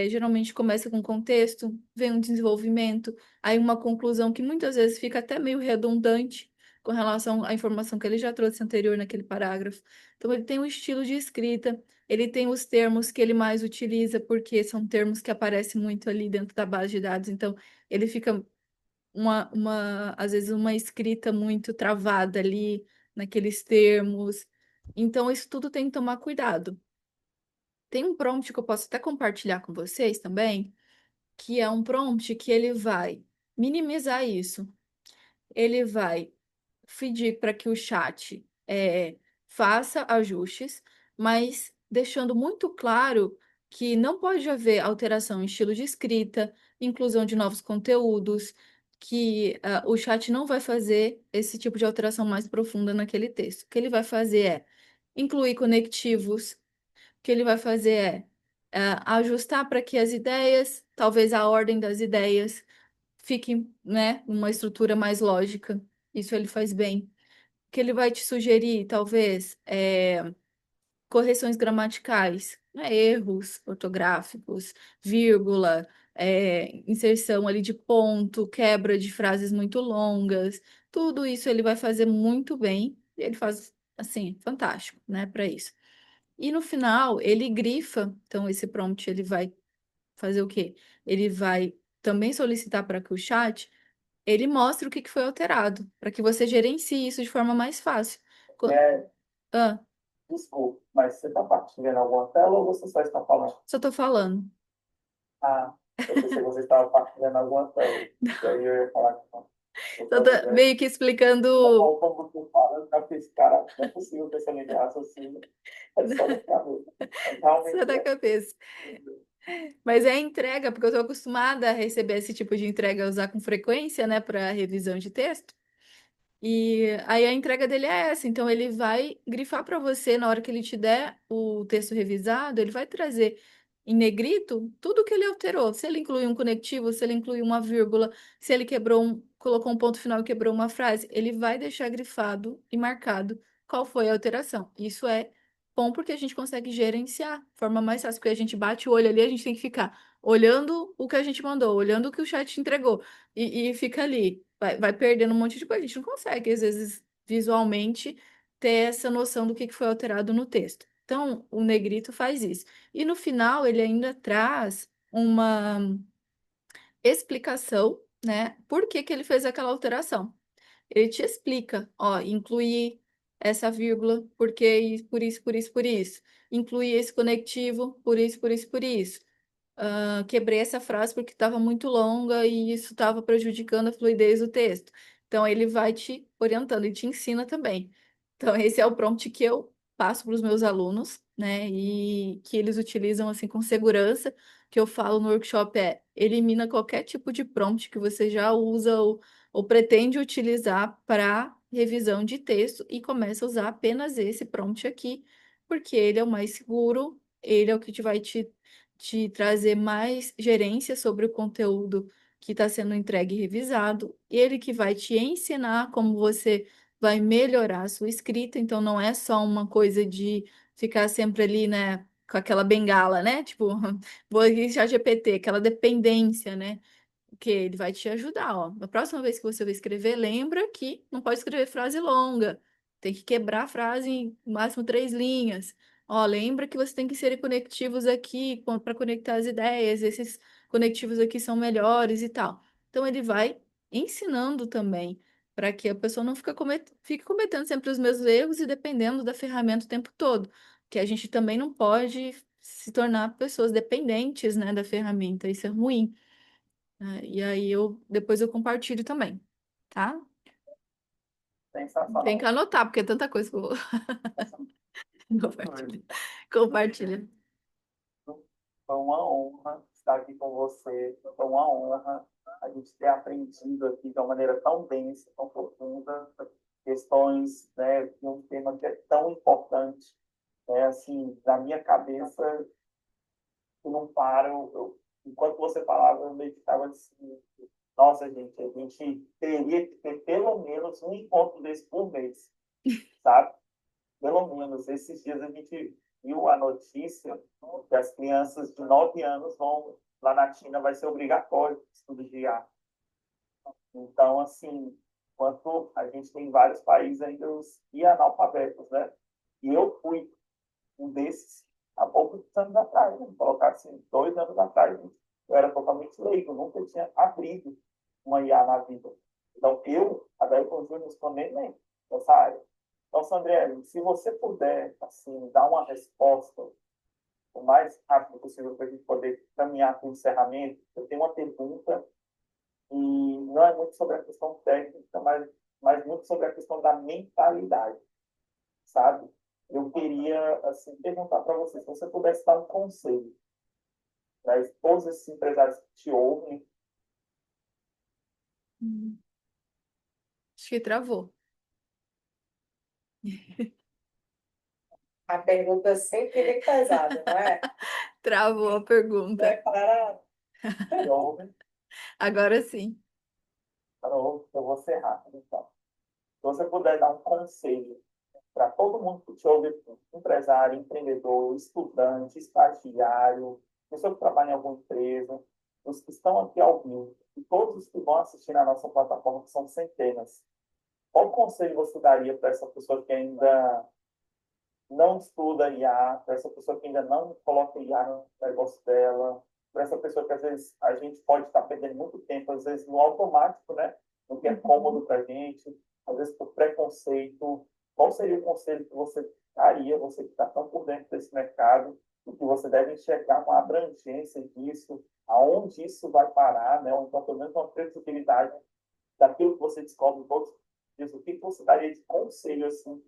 geralmente começa com contexto, vem um desenvolvimento, aí uma conclusão que muitas vezes fica até meio redundante com relação à informação que ele já trouxe anterior naquele parágrafo. Então, ele tem um estilo de escrita, ele tem os termos que ele mais utiliza, porque são termos que aparecem muito ali dentro da base de dados, então ele fica às vezes uma escrita muito travada ali naqueles termos. Então, isso tudo tem que tomar cuidado. Tem um prompt que eu posso até compartilhar com vocês também, que é um prompt que ele vai minimizar isso. Ele vai pedir para que o chat faça ajustes, mas deixando muito claro que não pode haver alteração em estilo de escrita, inclusão de novos conteúdos, que o chat não vai fazer esse tipo de alteração mais profunda naquele texto. O que ele vai fazer é incluir conectivos, que ele vai fazer ajustar para que as ideias, talvez a ordem das ideias, fique, né, uma estrutura mais lógica. Isso ele faz bem. Que ele vai te sugerir, talvez, correções gramaticais, né, erros ortográficos, vírgula, inserção ali de ponto, quebra de frases muito longas. Tudo isso ele vai fazer muito bem. E ele faz, assim, fantástico, né, para isso. E no final, ele grifa, então esse prompt ele vai fazer o quê? Ele vai também solicitar para que o chat ele mostre o que foi alterado, para que você gerencie isso de forma mais fácil. É, Ah, desculpa, mas você está partilhando alguma tela ou você só está falando? só tô falando. Ah, eu pensei que você estava partilhando alguma tela. E aí eu ia falar que não. Só tô meio que explicando. Como você fala, eu pensei, cara, não é possível ter essa linha de raciocínio. É só da cabeça. Só Realmente da é. cabeça. Mas é a entrega, porque eu estou acostumada a receber esse tipo de entrega, usar com frequência, né, para revisão de texto. E aí a entrega dele é essa, então ele vai grifar para você na hora que ele te der o texto revisado, ele vai trazer em negrito tudo que ele alterou. Se ele inclui um conectivo, se ele inclui uma vírgula, se ele colocou um ponto final e quebrou uma frase, ele vai deixar grifado e marcado qual foi a alteração. Isso é bom porque a gente consegue gerenciar de forma mais fácil, porque a gente bate o olho ali, a gente tem que ficar olhando o que a gente mandou, olhando o que o chat entregou e fica ali, vai perdendo um monte de coisa. A gente não consegue, às vezes, visualmente, ter essa noção do que foi alterado no texto. Então, o negrito faz isso. E no final, ele ainda traz uma explicação, né, por que que ele fez aquela alteração. Ele te explica, ó, incluir essa vírgula, porque por isso, por isso, por isso. Incluir esse conectivo, por isso, por isso, por isso. quebrei essa frase porque estava muito longa e isso estava prejudicando a fluidez do texto. Então, ele vai te orientando e te ensina também. Então, esse é o prompt que eu passo para os meus alunos, né? E que eles utilizam assim com segurança. O que eu falo no workshop é: elimina qualquer tipo de prompt que você já usa ou pretende utilizar para revisão de texto e começa a usar apenas esse prompt aqui, porque ele é o mais seguro, ele é o que vai te trazer mais gerência sobre o conteúdo que está sendo entregue e revisado, ele que vai te ensinar como você vai melhorar a sua escrita, então não é só uma coisa de ficar sempre ali, né, com aquela bengala, né? Tipo, vou aqui ChatGPT, aquela dependência, né? Que ele vai te ajudar, ó. Na próxima vez que você vai escrever, lembra que não pode escrever frase longa. Tem que quebrar a frase em no máximo 3 linhas. Ó, lembra que você tem que inserir conectivos aqui para conectar as ideias. Esses conectivos aqui são melhores e tal. Então ele vai ensinando também para que a pessoa não fique cometendo sempre os mesmos erros e dependendo da ferramenta o tempo todo. Que a gente também não pode se tornar pessoas dependentes, né, da ferramenta. Isso é ruim, né? E aí depois eu compartilho também, tá? Tem que Sensacional. anotar, porque é tanta coisa que eu vou compartilhar. Compartilha. Foi uma honra estar aqui com você. Foi uma honra a gente ter aprendido aqui de uma maneira tão densa, tão profunda, questões, né, de um tema que é tão importante. É assim, na minha cabeça, eu não paro. Enquanto você falava, eu meditava assim, nossa, gente, a gente teria que ter pelo menos um encontro desse por mês, sabe? Pelo menos. Esses dias a gente viu a notícia que as crianças de 9 anos vão, lá na China, vai ser obrigatório estudo de IA. Então, assim, enquanto a gente tem vários países ainda os analfabetos, né? E eu fui um desses há poucos anos atrás, vamos colocar assim, 2 anos atrás, né? Eu era totalmente leigo, nunca tinha abrido uma IA na vida. Então, a Dailton Júnior, estou nem nessa área. Então, Sandrine, se você puder, assim, dar uma resposta o mais rápido possível para a gente poder caminhar para o encerramento, eu tenho uma pergunta e não é muito sobre a questão técnica, mas muito sobre a questão da mentalidade, sabe? Eu queria, assim, perguntar para você, se você pudesse dar um conselho para todos esses empresários que te ouvem. Hum, Acho que travou. A pergunta sempre vem pesada, não é? Travou a pergunta. Para Me ouvem, Agora sim. eu vou ser rápido, então. Se você puder dar um conselho para todo mundo que te ouve, empresário, empreendedor, estudante, estagiário, pessoa que trabalha em alguma empresa, os que estão aqui ao vivo, e todos os que vão assistir na nossa plataforma, que são centenas, qual conselho você daria para essa pessoa que ainda não estuda IA, para essa pessoa que ainda não coloca IA no negócio dela, para essa pessoa que às vezes a gente pode estar perdendo muito tempo, às vezes no automático, né? No que é cômodo para a gente, às vezes por preconceito. Qual seria o conselho que você daria, você que está tão por dentro desse mercado, e que você deve enxergar uma abrangência disso, aonde isso vai parar, né? Ou então, pelo menos uma previsibilidade daquilo que você descobre todos os dias. O que você daria de conselho, assim,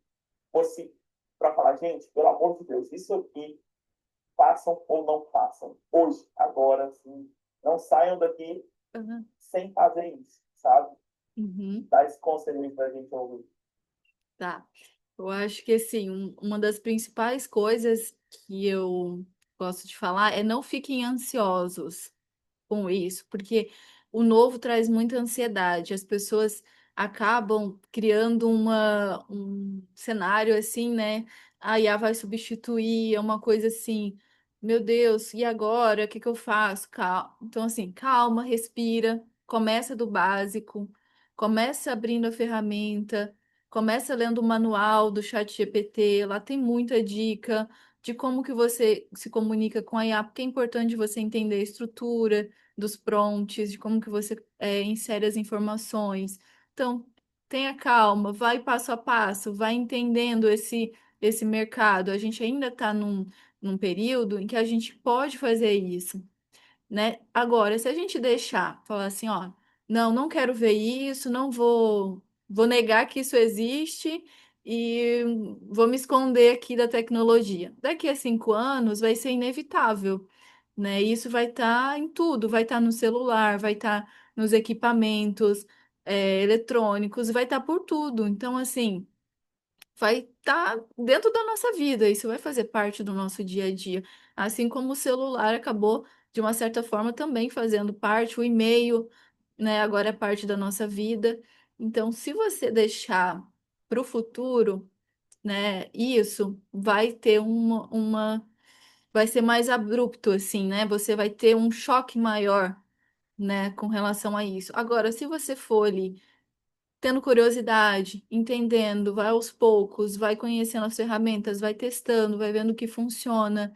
fosse para falar, gente, pelo amor de Deus, isso aqui, façam ou não façam. Hoje, agora, assim, não saiam daqui Uhum. sem fazer isso, sabe? Uhum. Dá esse conselho para a gente ouvir. Tá. Eu acho que, assim, uma das principais coisas que eu gosto de falar é não fiquem ansiosos com isso, porque o novo traz muita ansiedade. As pessoas acabam criando um cenário assim, né? A IA vai substituir, é uma coisa assim, meu Deus, e agora? O que que eu faço? Então, assim, calma, respira, começa do básico, começa abrindo a ferramenta, começa lendo o manual do ChatGPT, lá tem muita dica de como que você se comunica com a IA, porque é importante você entender a estrutura dos prompts, de como que você insere as informações. Então, tenha calma, vai passo a passo, vai entendendo esse mercado. A gente ainda está num período em que a gente pode fazer isso. né? Agora, se a gente deixar, falar assim, ó, não, não quero ver isso, não vou negar que isso existe e vou me esconder aqui da tecnologia. Daqui a 5 anos vai ser inevitável, né? Isso vai estar em tudo, vai estar no celular, vai estar nos equipamentos, eletrônicos, vai estar por tudo. Então, assim, vai estar dentro da nossa vida, isso vai fazer parte do nosso dia a dia. Assim como o celular acabou, de uma certa forma, também fazendo parte, o e-mail, né, agora é parte da nossa vida. Então, se você deixar para o futuro, né, isso vai ter vai ser mais abrupto, assim, né? Você vai ter um choque maior, né, com relação a isso. Agora, se você for ali tendo curiosidade, entendendo, vai aos poucos, vai conhecendo as ferramentas, vai testando, vai vendo o que funciona,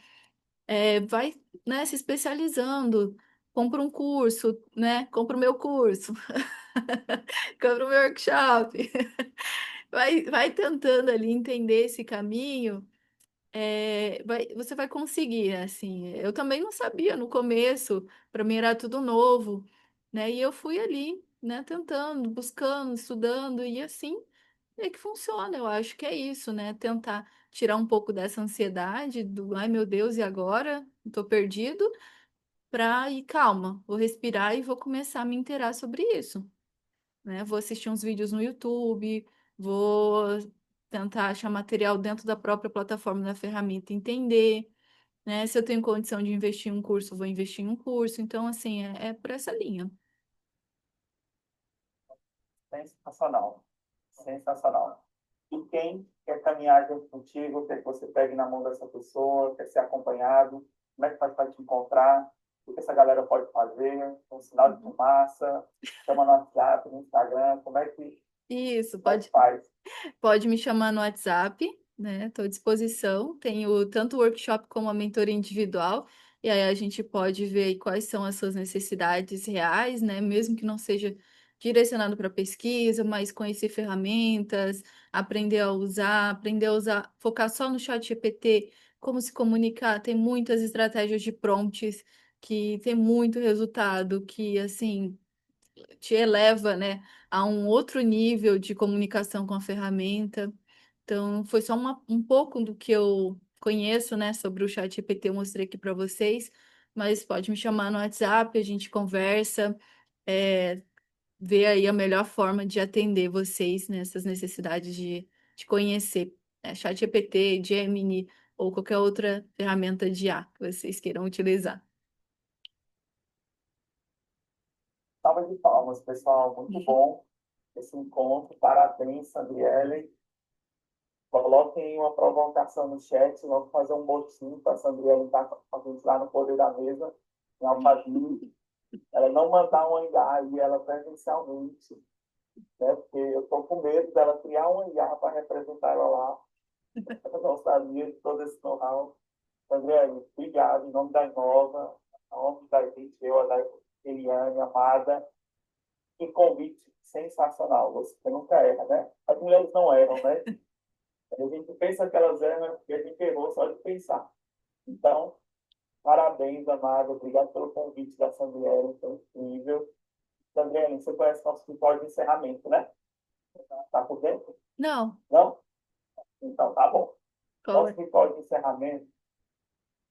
vai, né, se especializando, compra um curso, né, compra o meu curso, compra o meu workshop, vai tentando ali entender esse caminho, você vai conseguir, assim. Eu também não sabia no começo, para mim era tudo novo, né? E eu fui ali, né, tentando, buscando, estudando, e assim é que funciona. Eu acho que é isso, né? Tentar tirar um pouco dessa ansiedade do, ai meu Deus, e agora? Estou perdido, para ir calma, vou respirar e vou começar a me inteirar sobre isso, né? Vou assistir uns vídeos no YouTube, vou tentar achar material dentro da própria plataforma da ferramenta, entender, né? Se eu tenho condição de investir em um curso, vou investir em um curso. Então, assim, é por essa linha. Sensacional. Sensacional. E quem quer caminhar junto contigo, quer que você pegue na mão dessa pessoa, quer ser acompanhado, como é que faz para te encontrar? O que essa galera pode fazer? Um sinal de fumaça? Chama no WhatsApp, no Instagram, Isso, como é que pode. faz? Pode me chamar no WhatsApp, né? Estou à disposição. Tenho tanto o workshop como a mentoria individual. E aí a gente pode ver aí quais são as suas necessidades reais, né? Mesmo que não seja direcionado para pesquisa, mas conhecer ferramentas, aprender a usar, focar só no chat GPT, como se comunicar. Tem muitas estratégias de prompts que tem muito resultado, que assim te eleva, né, a um outro nível de comunicação com a ferramenta. Então, foi só um pouco do que eu conheço, né, sobre o ChatGPT, eu mostrei aqui para vocês, mas pode me chamar no WhatsApp, a gente conversa, é, vê aí a melhor forma de atender vocês nessas necessidades de conhecer, ChatGPT, Gemini ou qualquer outra ferramenta de IA que vocês queiram utilizar. Salva de palmas, pessoal. Muito bom esse encontro. Parabéns, Sandriele. Coloquem uma provocação no chat. Vamos fazer um motim para a Sandriele estar com a gente lá no Poder da Mesa, em Alphaville. Ela não mandar um hangar aí, ela presencialmente, né? Porque eu estou com medo dela criar um hangar para representar ela lá. Eu não sabia de todo esse know-how. Sandriele, obrigado. Em nome da Inova, em nome da gente, eu, a da Eliane, amada. Que convite sensacional. Você nunca erra, né? As mulheres não erram, né? A gente pensa que elas erram porque a gente errou só de pensar. Então, parabéns, amado. Obrigado pelo convite da Sandriane, foi incrível. Sandriane, você conhece nosso ritual de encerramento, né? Tá por dentro? Não, Não? Então, tá bom. qual Nosso é? ritual de encerramento,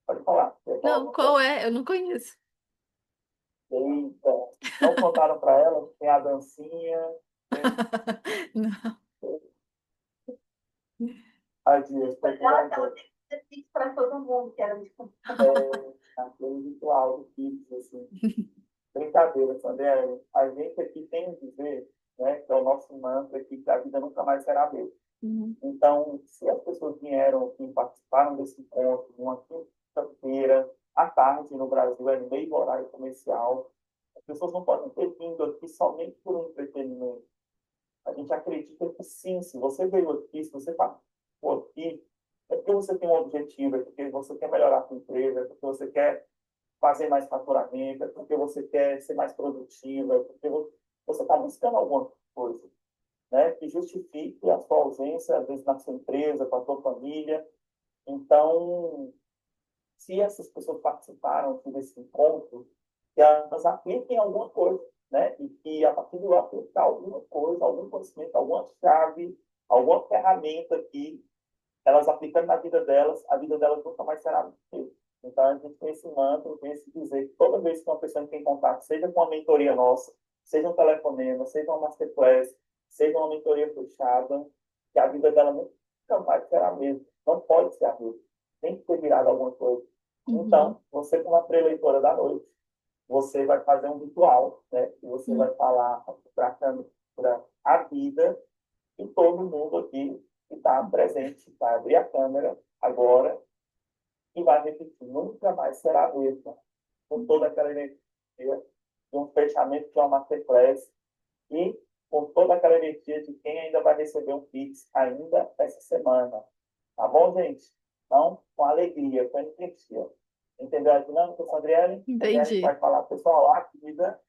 pode falar. Quer falar Não, alguma coisa? qual é? Eu não conheço. Eita, não contaram para ela que tem a dancinha, tem Não. as dias, Mas ela tem que ser fixo para todo mundo, que era tipo. aquele ritual do Pix, assim. Brincadeira, Sandra. A gente aqui tem um dizer, né, que é o nosso mantra aqui, que a vida nunca mais será a mesma. Uhum. Então, se as pessoas vieram aqui, participaram desse encontro, numa quinta-feira, à tarde no Brasil, é no meio do horário comercial, as pessoas não podem ter vindo aqui somente por um entretenimento. A gente acredita que sim, se você veio aqui, se você participou aqui, é porque você tem um objetivo, é porque você quer melhorar a sua empresa, é porque você quer fazer mais faturamento, é porque você quer ser mais produtiva, é porque você está buscando alguma coisa, né, que justifique a sua ausência, às vezes, na sua empresa, com a sua família. Então, se essas pessoas participaram aqui desse encontro, que elas apliquem alguma coisa, né? E que a partir do aplicar alguma coisa, algum conhecimento, alguma chave, alguma ferramenta que elas aplicando na vida delas, a vida delas nunca mais será a mesma. Então, a gente tem esse mantra, tem esse dizer que toda vez que uma pessoa tem contato, seja com uma mentoria nossa, seja um telefonema, seja uma masterclass, seja uma mentoria fechada, que a vida dela nunca mais será a mesma. Não pode ser a mesma. Tem que ter virado alguma coisa. Então, você, como a preleitora da noite, você vai fazer um ritual, né? E você vai falar para a vida e todo mundo aqui que está presente, vai abrir a câmera agora e vai repetir. Nunca mais será a mesma, com toda aquela energia de um fechamento de uma masterclass e com toda aquela energia de quem ainda vai receber um Pix ainda essa semana. Tá bom, gente? Então, com alegria, com energia. Entendeu a dinâmica, Sandriane? Entendi. A gente vai falar, pessoal, a vida,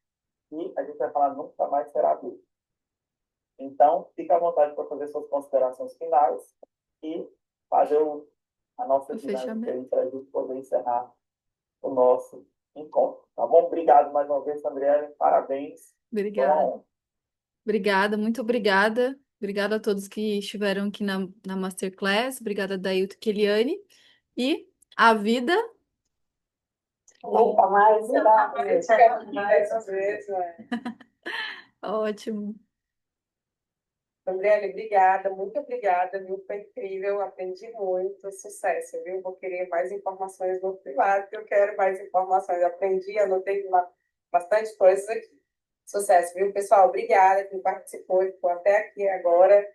e a gente vai falar nunca mais será a mesma. Então, fica à vontade para fazer suas considerações finais e fazer a nossa dinâmica aí para a gente poder encerrar o nosso encontro. Tá bom? Obrigado mais uma vez, Andriane. Parabéns. Obrigada. Obrigada, muito obrigada. Obrigada a todos que estiveram aqui na Masterclass. Obrigada, Dailton e Keliane. E a vida... Nunca mais será. Mais vezes, né? Ótimo. Andriane, obrigada, muito obrigada, viu? Foi incrível, aprendi muito, sucesso, viu? Vou querer mais informações no privado, que eu quero mais informações. Aprendi, anotei bastante coisas aqui. Sucesso, viu, pessoal? Obrigada quem participou e ficou até aqui agora.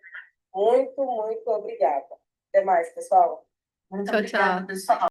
Muito, muito obrigada. Até mais, pessoal. Muito Tchau, obrigada, tchau. pessoal.